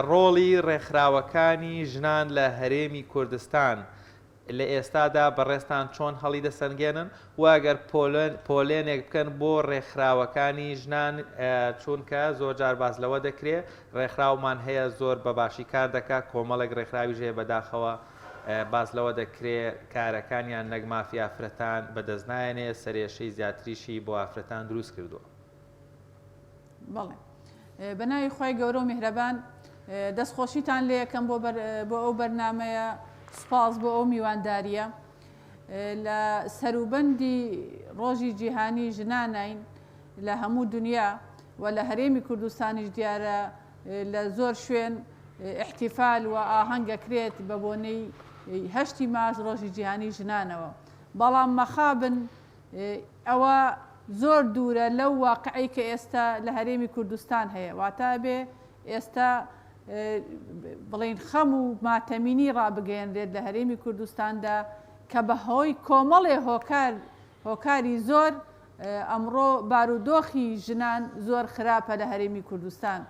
ڕۆڵی ڕێکخراوەکانی ژنان لە هەرێمی کوردستان لە ئێستادا بەڕێستان چۆن هەڵی دەسەنگێنن و ئەگەر پۆلێنێک بکەن بۆ ڕێکخراوەکانی ژنان چونکە زۆر جار باز لەوە دەکرێت ڕێکخراومان هەیە زۆر بەباشی کار دەکات کۆمەڵێک ڕێکخراوی ژێ بەداخەوە باز لەوە دەکرێت کارەکانیان نەک مافی ئافرەتان بەدەستنایەنێ سەرێشەی زیاتریشی بۆ ئافرەتان دروست کردووە. بەڵێ بەناوی خۆی گەورە و میهرەبان دەستخۆشیتان لێ یەکەم بۆ ئەو بەرنامەیە سپاس بۆ ئەو میوانداریە لە سەروبەندی ڕۆژی جیهانی ژنانین لە هەموو دنیا و لە هەرێمی کوردستانیش دیارە لە زۆر شوێن احتیفال و ئاهەنگەکرێت بە بۆنەی 8 مارس ڕۆژی جیهانی ژنانەوە. بەڵام مەخابن ئەوە زۆر دوورە لەو واقعی کە ئێستا لە هەرێمی کوردستان هەیە واتە بێ ئێستا بڵین خەم و ماتەمینی ڕابگەیەنرێت لە هەرێمی کوردستاندا کە بەهۆی کۆمەڵێ هۆکاری زۆر ئەمڕۆ بارودۆخی ژنان زۆر خراپە لە هەرێمی کوردستان.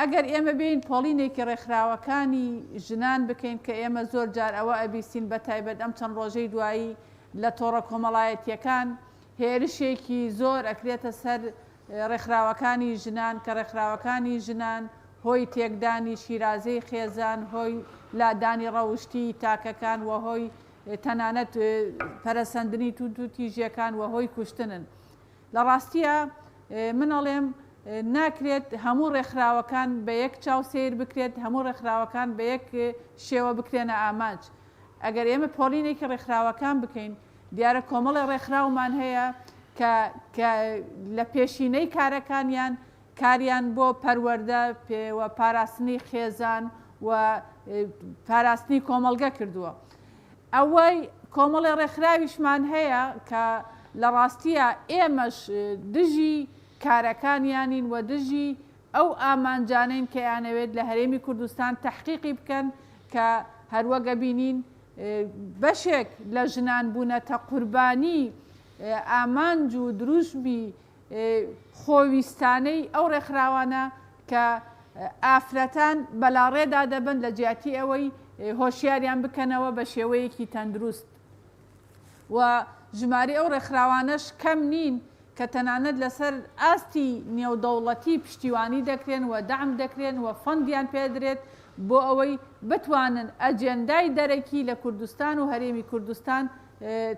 ئەگەر ئێمە بین پۆلینێکی ڕێکخراوەکانی ژنان بکەین کە ئێمە زۆر جار ئەوە ئەبیستین بە تایبەت ئەم چەند ڕۆژەی دوایی لە تۆڕە کۆمەڵایەتیەکان هێرشێکی زۆر ئەکرێتە سەر ڕێکخراوەکانی ژنان کە ڕێکخراوەکانی ژنان هۆی تێکدانی شیرازەی خێزان هۆی لادانی ڕەوشتی تاکەکان و هۆی تەنانەت پەرەسەندنی توتیژیەکان و هۆی کوشتنن. لە ڕاستیە منەڵێم ناکرێت هەموو ڕێکخراوەکان بە یەک چاو سیر بکرێت هەموو ڕێکخراوەکان بە یەک شێوە بکرێنە ئامانج. ئەگەر ئێمە پۆلینێکی ڕێکخراوەکان بکەین دیارە کۆمەڵی ڕێکخراومان هەیە کە لە پێشینەی کارەکانیان کاریان بۆ پەروەردە و پاراستنی خێزان و پاراستنی کۆمەلگە کردووە. ئەوەی کۆمەڵی ڕێکخراویشمان هەیە کە لە ڕاستیە ئێمەش دژی کارەکانیانین و دژی ئەو ئامانجانین کە یانەوێت لە هەرێمی کوردستان تەحقیقی بکەن کە هەروەگە بینین بەشێک لە ژنان بوونەتە قوربانی ئامانج و دروشمی خۆویستانەی ئەو ڕێکخراوانە کە ئافرەتان بەلاڕێدا دەبن لە جیاتی ئەوەی هۆشیاریان بکەنەوە بە شێوەیەکی تەندروست و ژماری ئەو ڕێکخراوانەش کەم نین کە تەنانەت لەسەر ئاستی نێودەوڵەتی پشتیوانی دەکرێن و دەعم دەکرێن و فەندیان پێدرێت بۆ ئەوەی بتوانن ئەجێندای دەرەکی لە کوردستان و هەرێمی کوردستان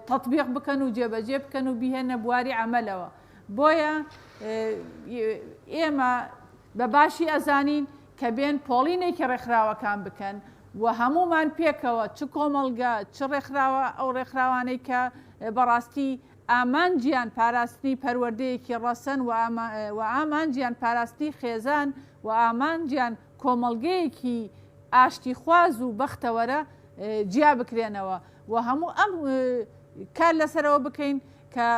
تەطبیق بکەن و جێبەجێ بکەن و بیهێنە بواری عەمەلەوە. بۆیە ئێمە بە باشی ئەزانین کە بێن پۆلینێکی ڕێکخراوەکان بکەن و هەمومان پێکەوە چ کۆمەلگا چ ڕێکخراوە ئەو ڕێکخراوانەی کە بەڕاستی ئامانجیان پاراستنی پەروەردەیەکی ڕەسەن و ئامانجیان پاراستی خێزان و ئامانجیان کۆمەلگەیەکی ئاشتی خواز و بەختەوەرە جیا بکرێنەوە و هەموو ئەم کار لەسەرەوە بکەین کە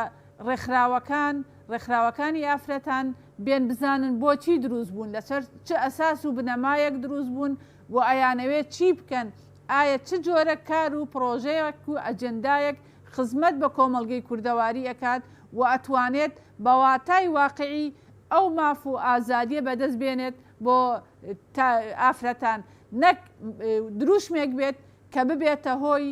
ڕێکخراوەکانی ئافرەتان بێن بزانن بۆچی دروست بوون لەسەر چ ئەساس و بنەمایەک دروست بوون و ئەیانەوێت چی بکەن ئایا چ جۆرە کار و پرۆژەیەک و ئەجەندایەک خزمەت بە کۆمەلگەی کوردەواری ئەکات و ئەتوانێت بەواتای واقعی ئەو ماف و ئازادیە بەدەست بێنێت بۆ ئافرەتان نەک دروشمێک بێت کە ببێتە هۆی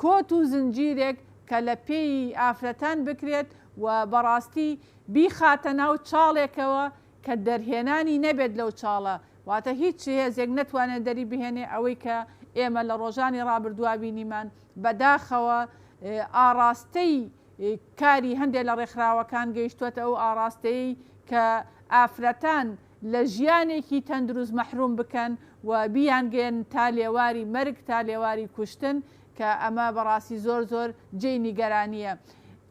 کۆت و زنجیرێک کە لە پێی ئافرەتان بکرێت و بەڕاستی بیخاتە ناو چاڵێکەوە کە دەرهێنانی نەبێت لەو چاڵە واتە هیچ هێزێک نەتوانێت دەری بهێنێ ئەوەی کە ئێمە لە ڕۆژانی ڕابردووا بینیمان بەداخەوە ئاراستەی کاری هەندێک لە ڕێکخراوەکان گەیشتوێتە ئەو ئاراستەی کە ئافرەتان لە ژیانێکی تەندروست مەحروم بکەن و بیانگەن تا لێواری مەرگ تا لێواری کوشتن کە ئەمە بەڕاستی زۆر زۆر جێی نیگەرانیە.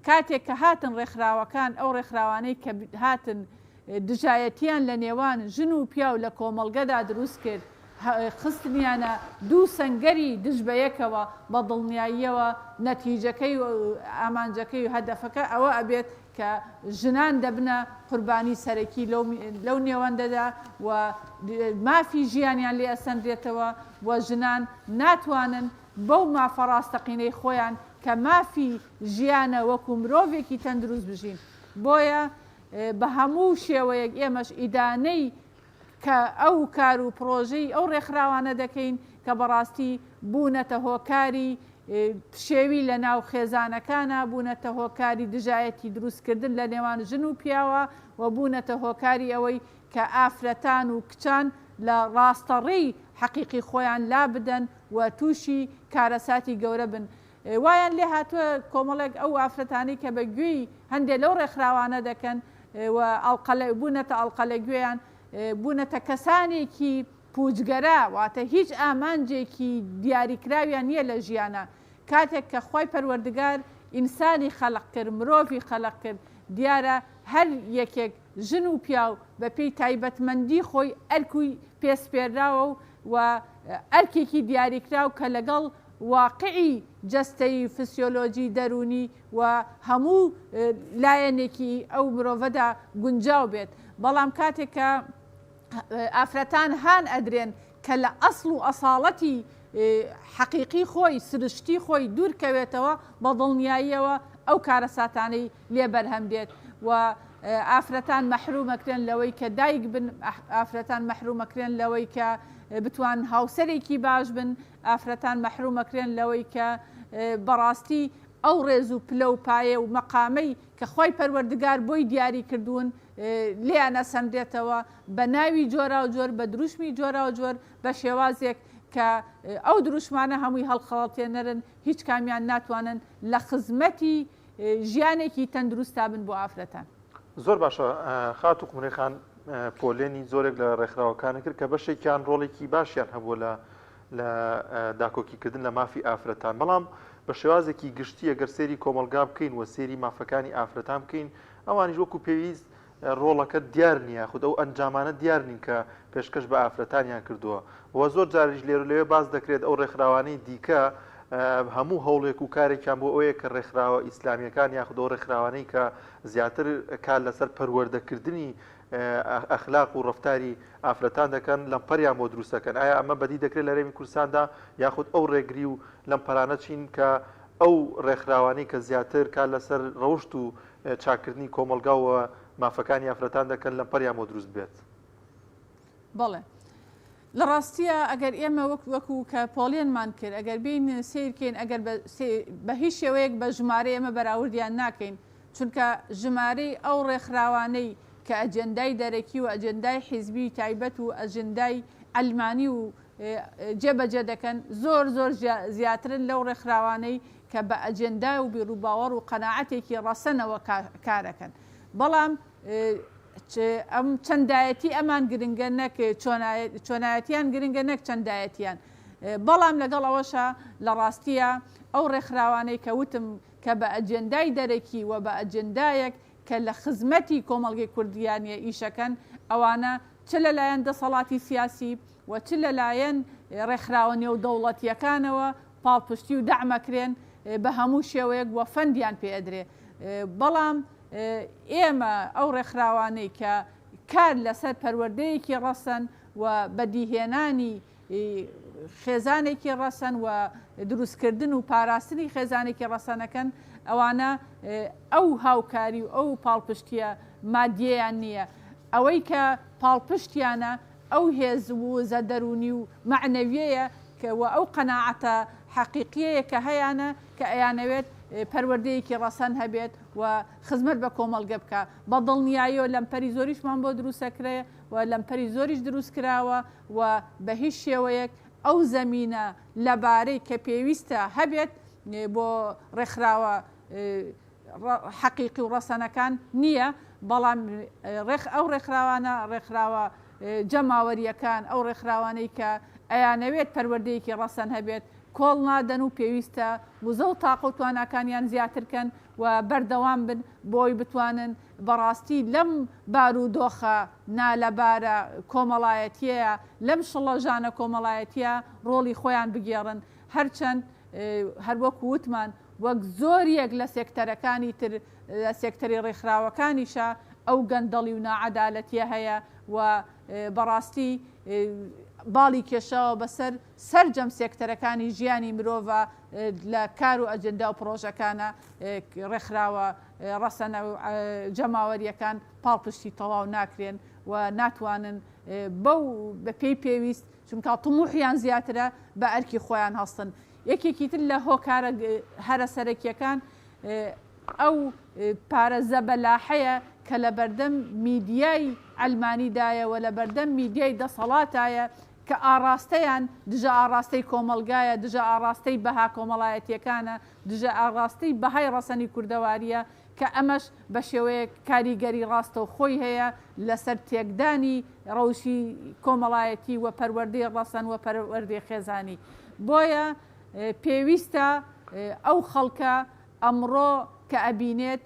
کاتێک کە هاتن ڕێکخراوەکان ئەو ڕێکخراوانەی کە هاتن دژایەتیان لە نێوان ژن و پیاو لە کۆمەڵگەدا دروست کرد خستنیانە دوو سەنگەری دژ بە یەکەوە بە دڵنیاییەوە نەتیجەکەی و ئامانجەکەی و هەدەفەکە ئەوە ئەبێت کە ژنان دەبنە قوربانی سەرەکی لەو نێوەندەدا و مافی ژیانیان لێ ئەسەندرێتەوە و ژنان ناتوانن بەو مافە ڕاستەقینەی خۆیان کە مافی ژیانە وەکو مرۆڤێکی تەندروست بژین. بۆیە بە هەموو شێوەیەک ئێمەش ئیدانەی کە ئەو کار و پرۆژەی ئەو ڕێکخراوانە دەکەین کە بەڕاستی بوونەتە هۆکاری شێوی لە ناو خێزانەکانە بوونەتە هۆکاری دژایەتی دروستکردن لە نێوان ژن و پیاوە و بوونەتە هۆکاری ئەوەی کە ئافرەتان و کچان لە ڕاستەڕێی حەقیقی خۆیان لا بدەن و تووشی کارەساتی گەورە بن. وایان لێ هاتووە کۆمەڵێک ئەو ئافرەتانی کە بە گوێی هەندێک لەو ڕێکخراوانە دەکەن و بوونەتە ئەڵقەلە گوێیان بوونەتە کەسانێکی پوچگەرە واتە هیچ ئامانجێکی دیاریکراویان نییە لە ژیانە. کاتێک کە خۆی پەروەردگار ئینسانی خەلق کرد مرۆڤی خەلق کرد دیارە هەر یەکێک ژن و پیاو بە پێی تایبەتمەندی خۆی ئەرکوی پێسپێراوە و ئەرکێکی دیاریکراو کە لەگەڵ واقعی جەستەی فسیۆلۆجی دەرونی و هەموو لایەنێکی ئەو مرۆڤەدا گونجاو بێت. بەڵام کاتێک کە ئافرەتان هان ئەدرێن کە لە ئەسڵ و ئەساڵەتی حەقیقی خۆی سرشتی خۆی دوورکەوێتەوە بە دڵنیاییەوە ئەو کارە ساتانەی لێ بەرهەم دێت و ئافرەتان مەحرومەکرێن لەوەی کە دایک بن ئافرەتان مەحرومەکرێن لەوەی کە بتوان هاوسەرێکی باش بن ئافرەتان مەحرومەکرێن لەوەی کە بەڕاستی ئەو ڕێز و پلە و پایە و مەقامەی کە خۆی پەروەردگار بۆی دیاری کردوون لێیانە سەندێتەوە بە ناوی جۆرا و جۆر بە دروشمی جۆرا و جۆر بە شێوازێک کە ئەو دروشمانە هەمووی هەڵخەڵەتێنەرن هیچ کامیان ناتوانن لە خزمەتی ژیانێکی تەندروستا بن بۆ ئافرەتان. زۆر باشە خات و قمرێخان پۆلێنی زۆرێک لە ڕێکخراوەکانە کرد کە بەشێکیان ڕۆڵێکی باشیان هەبووە لە داکۆکیکردن لە مافی ئافرەتان بەڵام بە شێوازێکی گشتی ئەگەر سێری کۆمەلگا بکەین و سێری مافەکانی ئافرەتان بکەین ئەوانیش وەکو پێویست ڕۆڵەکە دیار نییە خود ئەو ئەنجامانە دیار نین کە پێشکەش بە ئافرەتانیان کردووە و زۆر جاریش لێرە لەوێ باز دەکرێت ئەو ڕێکخراوانەی دیکە هەموو هەوڵێک و کارێکیان بۆ ئەوەیە کە ڕێکخراوە ئیسلامیەکان یاخود ئەو ڕێکخراوانەی کە زیاتر کار لەسەر پەروەردەکردنی ئەخلاق و ڕفتاری ئافرەتان دەکەن لەمپەریان بۆ دروستەکەن. ئایا ئەمە بەدی دەکرێت لە ڕێمی کوردستاندا یاخود ئەو ڕێگری و لەمپەرانە چین کە ئەو ڕێکخراوانەی کە زیاتر کار لەسەر ڕەوشت و چاکردنی کۆمەلگاوە مافەکانی ئافرەتان دەکەن لەمپەریان بۆ دروست بێت؟ بەڵێ لە ڕاستیە ئەگەر ئێمە وەکو کە پۆڵێنمان کرد ئەگەر بین سیرکەین ئەگەر بە هیچ شێوەیەک بە ژمارە ئێمە بەراوردیان ناکەین چونکە ژمارەی ئەو ڕێکخراوانەی کە ئەجەندای دەرەکی و ئەجەندای حیزبی تایبەت و ئەجەندای ئەلمانی و جێبەجێ دەکەن زۆر زۆر زیاترن لەو ڕێکخراوانەی کە بە ئەجەندا و بیڕووباوەڕ و قەناعەتێکی ڕەسەنەوە کارەکەن. بەڵام ئەم چەندایەتی ئەمان گرنگە نەک چۆنایەتیان گرنگە نەک چەندایەتیان. بەڵام لەگەڵ ئەوەشە لە ڕاستیە ئەو ڕێکخراوانەی کە وتم کە بە ئەجەندای دەرەکی و بە ئەجەندایەک کە لە خزمەتی کۆمەڵگەی کوردیانە ئیشەکەن ئەوانە چ لەلایەن دەسەڵاتی سیاسی و چ لەلایەن ڕێکخراوە نێو دەوڵەتیەکانەوە پاڵپشتی و دەعمەکرێن بە هەموو شێوەیەک وە فەندیان پێدرێ. بەڵام ئێمە ئەو ڕێکخراوانەی کە کار لەسەر پەروەردەیەکی ڕەسەن و بەدیهێنانی خێزانێکی ڕەسەن و دروستکردن و پاراستنی خێزانێکی ڕەسەنەکەن ئەوانە ئەو هاوکاری و ئەو پاڵپشتیە مادیەیان نییە. ئەوەی کە پاڵپشتیانە ئەو هێز وزە دەرونی و معنەویەیە کە ئەو قەناعەتە حەقیقیەیە کە هەیەە کە ئەیانەوێت پەروەردەیەکی ڕەسەن هەبێت و خزمەت بە کۆمەڵگە بکە بە دڵنیاییەوە لەمپەری زۆریشمان بۆ دروستەکرێ و لەمپەری زۆریش دروست کراوە و بە هیچ شێوەیەک ئەو زەمینە لەبارەی کە پێویستە هەبێت بۆ ڕێکخراوە حەقیقی و ڕەسەنەکان نییە بەڵام ئەو ڕێکخراوانە ڕێکخراوە جەماوەریەکان ئەو ڕێکخراوانەی کە ئەیانەوێت پەروەردەیەکی ڕەسەن هەبێت کۆڵ نادەن و پێویستە وزە و تاقە و توانەکانیان زیاترکەن و بەردەوام بن بۆی بتوانن بەڕاستی لەم بارودۆخە نالەبارە کۆمەڵایەتیە لەم شڵەژانە کۆمەڵایەتیە ڕۆڵی خۆیان بگێڕن هەرچەند هەروەکو وتمان وەک زۆریەک لە سێکتەرەکانی تر لە سێکتەری ڕێکخراوەکانیشە ئەو گەندەڵی و ناعەدالەتیە هەیە و بەڕاستی باڵی کێشاوە بەسەر سەرجەم سێکتەرەکانی ژیانی مرۆڤە لە کار و ئەجەندا و پرۆژەکانە ڕێکخراوە ڕەسەنە و جەماوەریەکان پاڵپشتی تەواو ناکرێن و ناتوانن بەو بە پێی پێویست چونکە تموحیان زیاترە بە ئەرکی خۆیان هەستن یەکێکی تر لە هۆکارە هەرە سەرەکیەکان ئەو پارێزە بەلاحەیە کە لە بەردەم میدیای ئەلمانیدایە لە بەردەم میدیای دەسەڵاتایە کە ئاڕاستەیان دژە ئاڕاستەی کۆمەلگایە دژە ئاڕاستەی بەها کۆمەڵایەتیەکانە دژە ئاڕاستەی بەهای ڕەسەنی کوردەواریە کە ئەمەش بە شێوەیە کاریگەری ڕاستە و خۆی هەیە لەسەر تێکدانی ڕەوشی کۆمەڵایەتی و پەروەردەی ڕەسەن و پەروەردەی خێزانی بۆیە پێویستە ئەو خەڵکە ئەمڕۆ کە ئەبینێت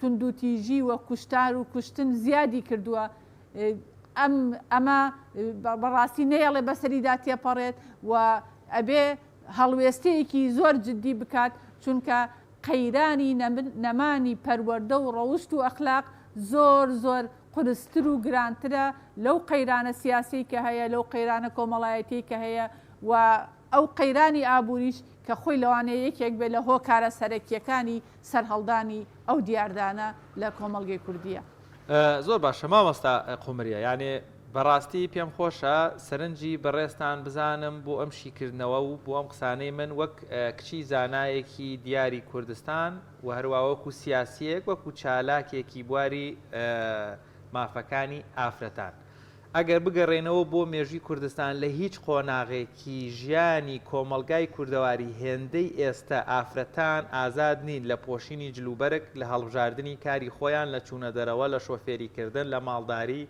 توندوتیژی و کوشتار و کوشتن زیادی کردووە ئەمە بەڕاستی نەیەڵێ بەسەریدا تێپەڕێت و ئەبێ هەڵوێستەیەکی زۆر جددی بکات چونکە قەیرانی نەمانی پەروەردە و ڕەوشت و ئەخلاق زۆر زۆر قورستر و گرانترە لەو قەیرانە سیاسی کە هەیە لەو قەیرانە کۆمەڵایەتی کە هەیە و ئەو قەیرانی ئابووریش کە خۆی لەوانەیە یەکێک بێت لە هۆکارە سەرەکیەکانی سەرهەڵدانی ئەو دیاردانە لە کۆمەڵگەی کوردیە. زۆر باشە مامۆستا قومریە یانێ بەڕاستی پێم خۆشە سەرنجی بەڕێستان بزانم بۆ ئەم شیکردنەوە و بۆ ئەم قسانەی من وەک کچی زانایەکی دیاری کوردستان و هەروە وەکو سیاسیەک وەکو چالاکێکی بواری مافەکانی ئافرەتان. ئەگەر بگەڕێنەوە بۆ مێژوی کوردستان لە هیچ قۆناغێکی ژیانی کۆمەلگای کوردەواری هێندەی ئێستا ئافرەتان ئازاد نین لە پۆشینی جلوبەرگ لە هەڵبژاردننی کاری خۆیان لە چوونە دەرەوە لە شۆفێریکردن لە ماڵداری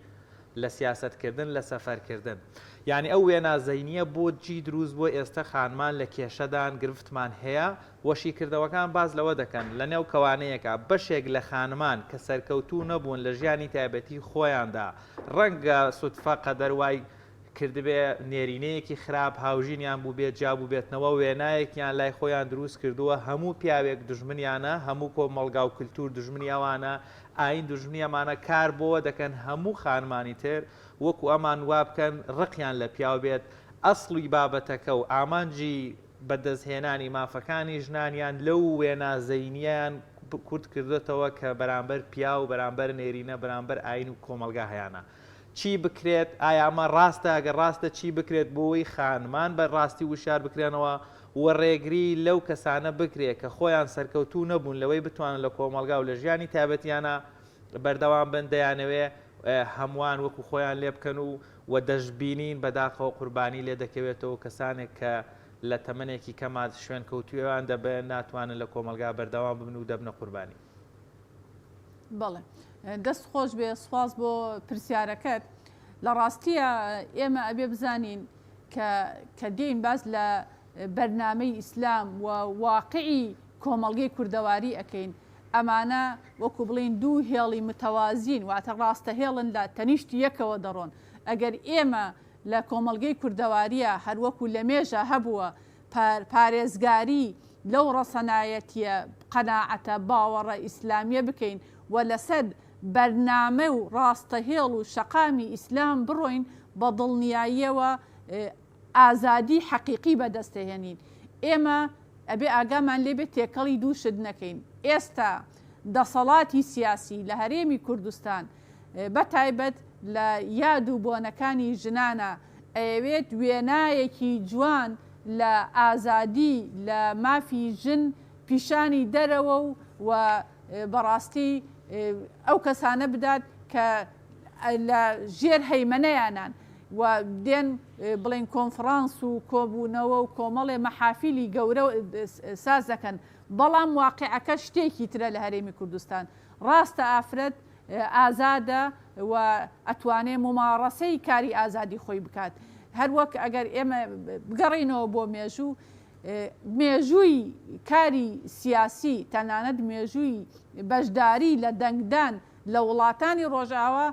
لە سیاستکردن لە سەفەرکردن یعنی ئەو وێنازەینیە بۆ جی دروست بۆ ئێستا خانمان لە کێشەدان گرفتمان هەیە وەشیکردەوەکان باز لەوە دەکەن لە نێو کەوانەیەکە بەشێک لە خانمان کە سەرکەوتوو نەبوون لە ژیانی تایبەتی خۆیاندا ڕەنگە سوتفە قەدەروای کردبێ نێرینەیەکی خراپ هاوژینیان بوو بێت جابوو بێتنەوە وێنایەکیان لای خۆیان دروست کردووە هەموو پیاوێک دژمنیانە هەموو کۆمەڵگا و کللتور دژمنی ئەوانە ئاین دژمنی ئەمانە کار بۆ دەکەن هەموو خانمانی تر وەکو ئەمان وا بکەن ڕقیان لە پیاو بێت ئەسڵی بابەتەکە و ئامانجی بەدەستهێنانی مافەکانی ژنانیان لەو وێنازەینیان کورت کردێتەوە کە بەرامبەر پیا و بەرامبەر نێرینە بەرامبەر ئاین و کۆمەلگا هەیەە چی بکرێت ئایا ئەمە ڕاستە ئەگەر ڕاستە چی بکرێت بۆەوەی خانمان بە ڕاستی وشار بکرێنەوە وەڕێگری لەو کەسانە بکرێت کە خۆیان سەرکەوتوو نەبوون لەوەی بتوانن لە کۆمەلگا و لە ژیانی تایبەتیانە بەردەوام بن دەیانەوێ هەمووان وەکو خۆیان لێ بکەن و دەشببینین بەداخەوە قوربانی لێ دەکەوێتەوە کەسانێک کە لە تەمەنێکی کەما شوێن کەوتویەوان دەبێت ناتوانن لە کۆمەلگا بەردەوام ببن و دەبنە قوربانی. بەڵێ دەست خۆش بێ سوپاس بۆ پرسیارەکەت لە ڕاستیە ئێمە ئەبێ بزانین کە دێین باز لە بەرنامەی ئیسلام و واقعی کۆمەڵگەی کوردەواری ئەەکەین ئەمانە وەکو بڵین دوو هێڵی متەوازین واتە ڕاستە هێڵن لە تەنیشتی یەکەوە دەڕۆن ئەگەر ئێمە لە کۆمەڵگەی کوردەواریە هەروەکو لە مێژە هەبووە پارێزگاری لەو ڕەسەنایەتیە قەناعەتە باوەڕە ئیسلامیە بکەین و لەسەر بەرنامە و ڕاستەهێڵ و شەقامی ئیسلام بڕۆین بە دڵنیاییەوە ئازادی حەقیقی بەدەستهێنین ئێمە ئەبێ ئاگامان لێبێت تێکەڵی دووشت نەکەین ئێستا دەسەڵاتی سیاسی لە هەرێمی کوردستان بەتایبەت لە یاد و بۆنەکانی ژنانە ئەوێت وێنایەکی جوان لە ئازادی لە مافی ژن پیشانی دەرەوە و بەڕاستی ئەو کەسانە بدات کە لە ژێر هەیمەنەیانان و دێن بڵێن کۆنفرانس و کۆبوونەوە و کۆمەڵێ مەحافیلی گەورە ساز دەکەن بەڵام واقعەکە شتێکی ترە لە هەرێمی کوردستان ڕاستە ئافرەت ئازادە و ئەتوانێ ممارەسەی کاری ئازادی خۆی بکات هەروەک ئەگەر ئێمە بگەڕینەوە بۆ مێژووی کاری سیاسی تەنانەت مێژووی بەشداری لە دەنگدان لە وڵاتانی ڕۆژاوە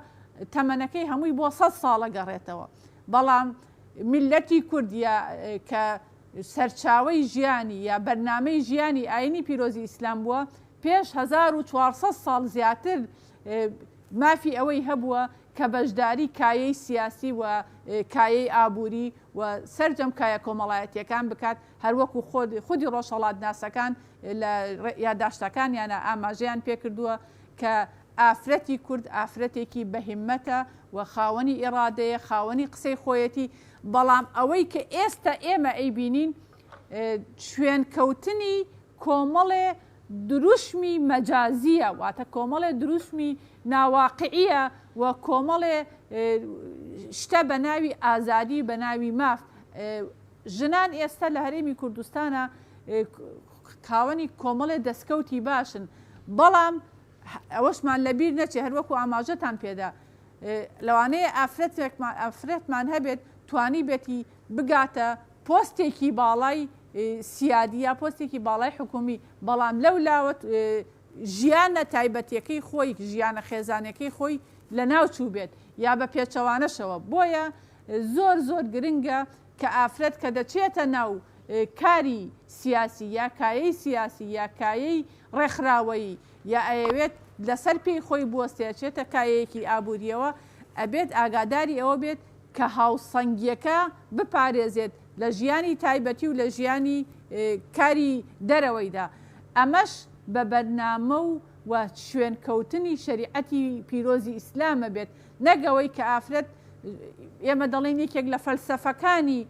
تەمەنەکەی هەمووی بۆ 100 ساڵە گەڕێتەوە بەڵام میلەتی کوردیا کە سەرچاوەی ژیانی یا بەرنامەی ژیانی ئاینی پیرۆزی ئیسلام بووە پێش 1400 ساڵ زیاتر مافی ئەوەی هەبووە کە بەشداری کایەی سیاسی و کایەی ئابووری و سەرجەم کایە کۆمەڵایەتیەکان بکات هەروەکو خودی ڕۆژهەڵات ناسەکان لە یادداشتەکان یانە ئاماژەیان پێکردووە کە ئافرەتی کورد ئافرەتێکی بەهیممەتە و خاوەنی ئێرادەیە خاوەنی قسەی خۆیەتی بەڵام ئەوەی کە ئێستا ئێمە ئەیبینین شوێنکەوتنی کۆمەڵێ دروشمی مەجازیە واتە کۆمەڵێ دروشمی ناواقعیە و کۆمەڵێ شتە بە ناوی ئازادی بە ناوی ماف ژنان ئێستا لە هەرێمی کوردستانە خاوەنی کۆمەڵێ دەستکەوتی باشن بەڵام ئەوەشمان لەبیر نەچێ هەروەکو ئاماژەتان پێدا لەوانەیە ئافرەتمان هەبێت توانی بێتی بگاتە پۆستێکی باڵای سیادیە پۆستێکی باڵای حکومی بەڵام لەو لاوەت ژیانە تایبەتیەکەی خۆی ژیانە خێزانەکەی خۆی لە ناوچوو بێت یا بە پێچەوانەشەوە بۆیە زۆر گرنگە کە ئافرەت کە دەچێتە ناو کاری سیاسی یا کایەی سیاسی یا کایەی ڕێکخراوەیی یا ئەوێت لەسەر پێی خۆی بوەستێچێتە کایەیەکی ئابوووریەوە ئەبێت ئاگاداری ئەوە بێت کە هاوسەنگیەکە بپارێزێت لە ژیانی تایبەتی و لە ژیانی کاری دەرەوەیدا ئەمەش بە بەرنامە و شوێنکەوتنی شریعەتی پیرۆزی ئیسلامە بێت نەگەوەی کە ئافرەت ئێمە دەڵێن یەکێک لە فەلسەفەکانی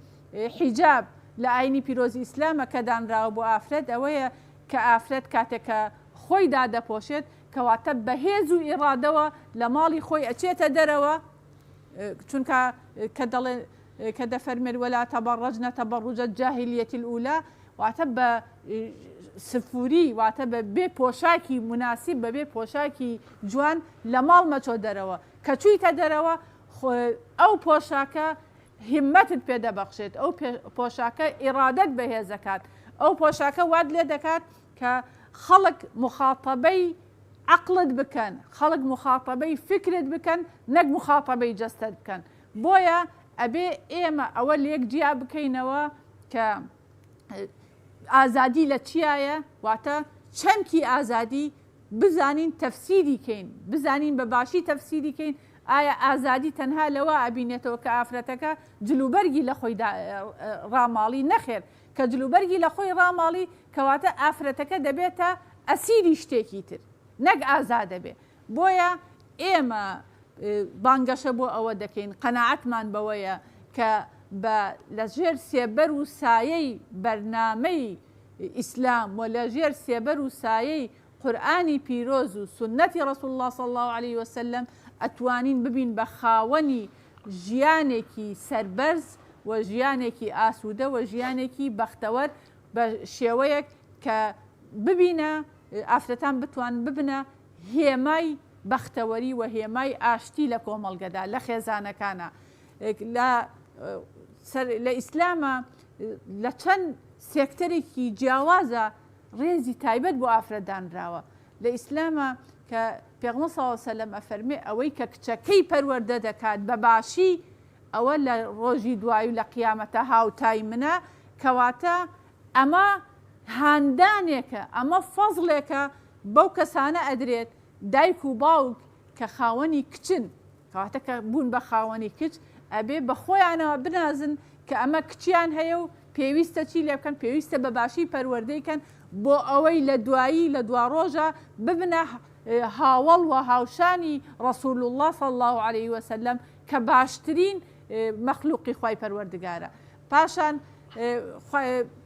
حیجاب لە ئاینی پیرۆزی ئیسلامە کە دانراوە بۆ ئافرەت ئەوەیە کە ئافرەت کاتێکە خۆی دادەپۆشێت کەواتە بەهێز و ئیرادەوە لە ماڵی خۆی ئەچێتە دەرەوە چونکە کە دەڵێن کە دەفەرمێت وەلا تەبەڕەجنە تەبەڕوجە جاهیلیەتی الئولا واتە بە سفوری واتە بە بێ پۆشاکی مناسب بە بێ پۆشاکی جوان لە ماڵ مەچۆ دەرەوە کە چوویتە دەرەوە ئەو پۆشاکە هیممەتت پێ دەبەخشێت ئەو پۆشاکە ئیرادەت بەهێز دەکات ئەو پۆشاکە واد لێ دەکات کە خەڵک مخاتەبەی عقلت بکەن خەڵک مخاتەبەی فکرت بکەن نەک مخاتەبەی جەستت بکەن بۆیە ئەبێ ئێمە ئەوە لێک جیا بکەینەوە کە ئازادی لە چیایە واتە چەمکی ئازادی بزانین تەفسیری کەین بزانین بە باشی تەفسیری کەین ئایا ئازادی تەنها لەوە ئەبینێتەوە کە ئافرەتەکە جلوبەرگی لە خۆی ڕاماڵی نەخێر کە جلوبەرگی لە خۆی ڕاماڵی کەواتە ئافرەتەکە دەبێتە ئەسیری شتێکی تر نەک ئازادە بێ بۆیە ئێمە بانگەشە بۆ ئەوە دەکەین قەناعەتمان بەوەیە کە لە ژێر سێبەر و سایەی بەرنامەی ئیسلام و لە ژێر سێبەر و سایەی قورئانی پیرۆز و سنەتی ڕەسوول الله صلی الله عليه وسلم ئەتوانین ببین بە خاوەنی ژیانێکی سەربەرز و ژیانێکی ئاسوودە و ژیانێکی بەختەوەر بە شێوەیەک کە ببینە ئافرەتان بتوان ببنە هێمای بەختەوەری و هێمای ئاشتی لە کۆمەڵگەدا لە خێزانەکانە لە ئیسلامە لە چەند سێکتەرێکی جیاوازە ڕێزی تایبەت بۆ ئافرەتدانراوە لە ئیسلامە کە پێغمبەر صلی الله علیه و سلم ئەفەرمێ ئەوەی کە کچەکەی پەروەردە دەکات بەباشی ئەوە لە ڕۆژی دوای و لە قیامەتە هاوتای منە کەواتە ئەمە هاندانێکە ئەمە فەزڵێکە بەو کەسانە ئەدرێت دایک و باوک کە خاوەنی کچن کەواتە کە بوون بە خاوەنی کچ ئەبێ بە خۆیانەوە بنازن کە ئەمە کچیان هەیە و پێویستە چی لێ بکەن پێویستە بەباشی پەروەردەیکەن بۆ ئەوەی لە دوایی لە دوا ڕۆژە ببنە هاوڵ و هاوشانی ڕەسوول الله صلی الله عليه وسلم کە باشترین مەخلوقی خوای پەروەردگارە پاشان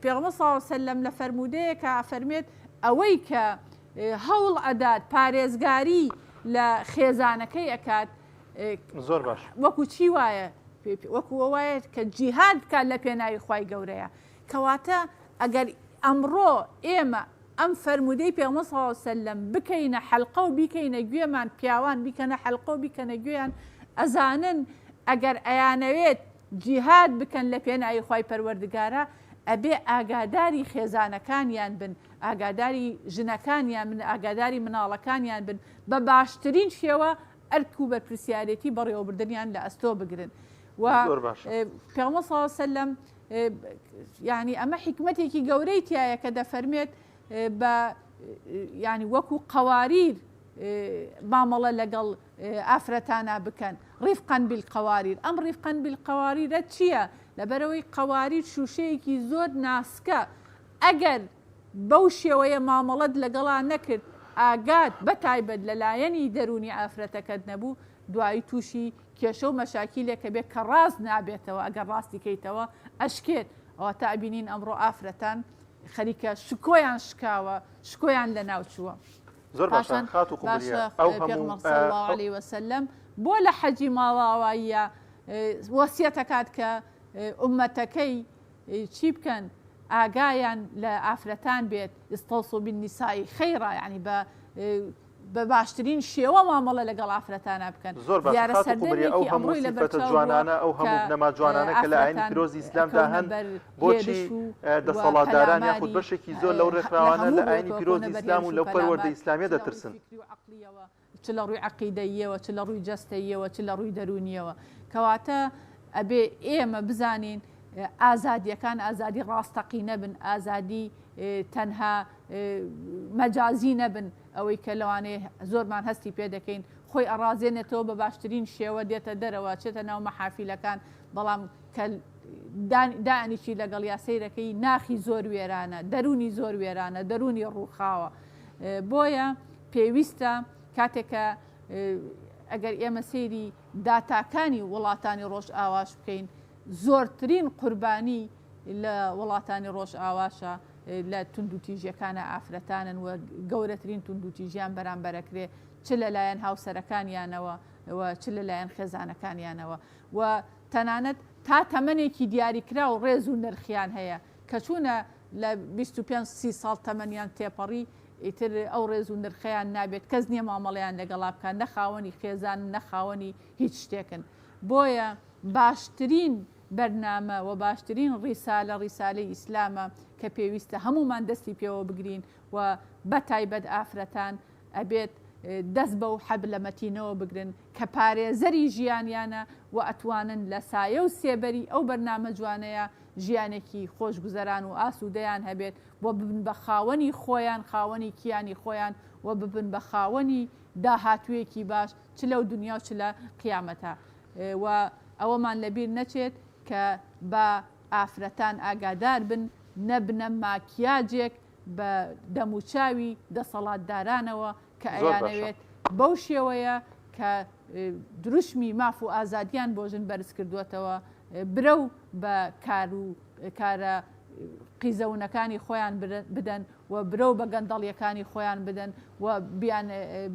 پێغمبەر صلی الله عليه وسلم لە فەرمودەیەکە فەرمێت ئەوەی کە هەوڵ ئەدات پارێزگاری لە خێزانەکەی ئەکات زۆر باش وەکو چی وایە وەکو وایە کە جیهاد بکات لە پێناوی خوای گەورەیە کەواتە ئەگەر ئەمڕۆ ئێمە ئەم فەرمودەی پێغەمبەر صلی الله علیه و سلم بکەینە حەلقە و بیکەینە گوێمان پیاوان بیکەنە حەلقە و بیکەنە گوێیان ئەزانن ئەگەر ئەیانەوێت جیهاد بکەن لە پێناوی خوای پەروەردگارە ئەبێ ئاگاداری خێزانەکانیان بن ئاگاداری ژنەکانیان بن ئاگاداری مناڵەکانیان بن بە باشترین شێوە ئەرک و بەرپرسیارەتی بەڕێوەبردنیان لە ئەستۆ بگرن و پێغەمبەر صلی الله علیه و سلم یعنی ئەمە حکمەتێکی گەورەی تایە کە دەفەرمێت بە ینی وەکو قەواریر مامەڵە لەگەڵ ئافرەتانە بکەن ڕیفقەن بالقەواریر ئەم ڕیفقەن بالقەواریرە چییە؟ لەبەرەوەی قەواریر شوشەیەکی زۆر ناسکە ئەگەر بەو شێوەیە مامەڵەت لەگەڵا نەکرد ئاگات بەتایبەت لەلایەنی دەرونی ئافرەتەکەت نەبوو دوایی تووشی کێشە و مەشاکیلێکە بێت کە ڕاست نابێتەوە ئەگەر ڕاستی کەیتەوە ئەشکێت ئەوە تا بینین ئەمڕۆ ئافرەتان خەریکە شکۆیان شکاوە شکۆیان لە ناوچووە زۆر باشە خات و قوبولیە ئەو پێغەمبەر صلی الله علیه وسلم بۆ لە حەجی ماڵاواییە وەسیەتەکات کە ئومەتەکەی چی بکەن ئاگایان لە ئافرەتان بێت ئستەوصوا بالنساء خەیرا یعنی بە باشترین شێوە مامەڵە لەگەڵ ئافرەتانە بکەن زۆر باش ئەو هەموو سیفەتە جوانانە ئەو هەموو بنەما جوانانە کە لە ئاینی پیرۆزی ئیسلامدا هەن بۆچی دەسەڵاتداران یاخود بەشێکی زۆر لەو ڕێکخراوانە لە ئاینی پیرۆزی ئیسلام و لەو پەروەردەی ئیسلامیە دەترسن چ لە ڕووی عەقیدەییەوە چ لە ڕووی جەستەییەوە چ لە ڕووی دەرونیەوە کەواتە ئەبێ ئێمە بزانین ئازادیەکان ئازادی ڕاستەقی نەبن ئازادی تەنها مەجازی نەبن ئەوەی کە لەوانەیە زۆرمان هەستی پێ دەکەین خۆی ئەڕازێنێتەوە بە باشترین شێوە دێتە دەرەوە چێتە ناو مەحافیلەکان بەڵام کە دانیشی لەگەڵ یاسەیرەکەی ناخی زۆر وێرانە دەرونی زۆر وێرانە دەرونی ڕووخاوە بۆیە پێویستە کاتێکە ئەگەر ئێمە سەیری داتاکانی وڵاتانی ڕۆژ ئاواش بکەین زۆرترین قوربانی لە وڵاتانی ڕۆژ ئاواشە لە توندوتیژیەکانە ئافرەتانن و گەورەترین توندوتیژیان بەرامبەرەکرێ چ لەلایەن هاوسەرەکانیانەوە چ لەلایەن خێزانەکانیانەوە و تەنانەت تا تەمەنێکی دیاریکرا و ڕێز و نرخیان هەیە کە چوونە لە 25-30 ساڵ تەمەنیان تێپەڕی ئیتر ئەو ڕێز و نرخەیان نابێت کەس نییە مامەڵەیان لەگەڵا بکەن نەخاوەنی خێزان نەخاوەنی هیچ شتێکن بۆیە باشترین بەرنامە و باشترین ڕیسالەی ئیسلامە کە پێویستە هەمومان دەستی پێوە بگرین و بەتایبەت ئافرەتان ئەبێت دەست بە و حەبلەمەتینەوە بگرن کە پارێزەری ژیانیانە و ئەتوانن لە سایە و سێبەری ئەو بەرنامە جوانەیە ژیانێکی خۆشگوزەران و ئاسوودەیان هەبێت بۆ ببن بە خاوەنی خۆیان خاوەنی کیانی خۆیان و ببن بە خاوەنی داهاتوویەکی باش چ لەو دنیا و چ لە قیامەتە و ئەوەمان لەبیر نەچێت کە بە ئافرەتان ئاگادار بن نەبنە ماکیاجێک بە دەموچاوی دەسەڵاتدارانەوە کە ئەیانەوێت بەو شێوەیە کە دروشمی ماف و ئازادیان بۆ ژن بەرز کردوێتەوە برە و بە کارە قیزەونەکانی خۆیان بدەن و برە و بە گەندەڵیەکانی خۆیان بدەن و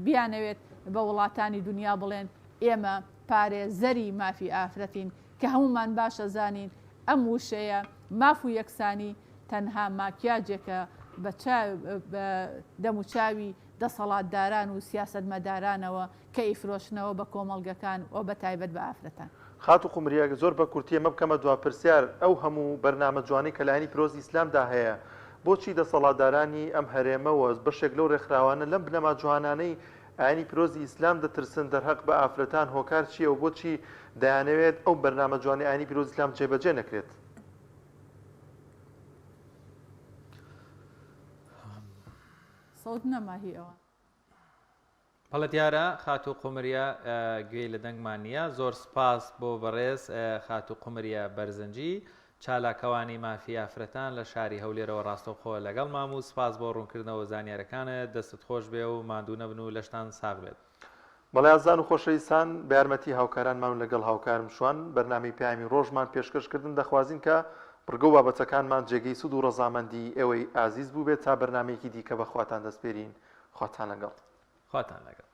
بیانەوێت بە وڵاتانی دنیا بڵێن ئێمە پارێزەری مافی ئافرەتین کە هەمومان باشە زانین ئەم وشەیە ماف و یەکسانی تەنها ماکیاجێکە بە دەموچاوی دەسەڵاتداران و سیاسەتمەدارانەوە کە ئیفرۆشنەوە بە کۆمەڵگەکان و بە تایبەت بە ئافرەتان خات و قومریە زۆر بە کورتیە مە بکەمە دواپرسیار ئەو هەموو بەرنامە جوانی کە لایەنی پیرۆزی ئیسلامدا هەیە بۆچی دەسەڵاتدارانی ئەم هەرێمەوە بەشێک لەو ڕێکخراوانە لەم بنەما جوانانەی ئاینی پیرۆزی ئیسلام دەترسن دەرهەق بە ئافرەتان هۆکار چییە و بۆچی دەیانەوێت ئەو بەرنامە جوانی ئاینی پیرۆزی ئیسلام جێبەجێ نەکرێت سەوت نەماهی ئەوە بەڵێ دیارە خات و قومریە گوێی لە دەنگمان نییە زۆر سپاس بۆ بەڕێز خات و قومریە بەرزنجی چالاکەوانی مافی ئافرەتان لە شاری هەولێرەوە ڕاستەوخۆ لەگەڵ مام و سپاس بۆ ڕوونکردنەوە زانیارەکانت دەستت خۆش بێ و ماندوو نەبن و لەشتان ساغ بێت بەڵێ ئازان و خۆشەویستان بە یارمەتی هاوکارانمان لەگەڵ هاوکارم شوان بەرنامەی پەیامی ڕۆژمان پێشکەشکردن دەخوازین کە بڕگە و بابەتەکانمان جێگەی سود و ڕەزامەندی ئێوەی ئازیز بوو بێت تا بەرنامەیەکی دیکە بەخواتان دەستپێرین خواتان لەگەڵ خواتان لەگەڵ.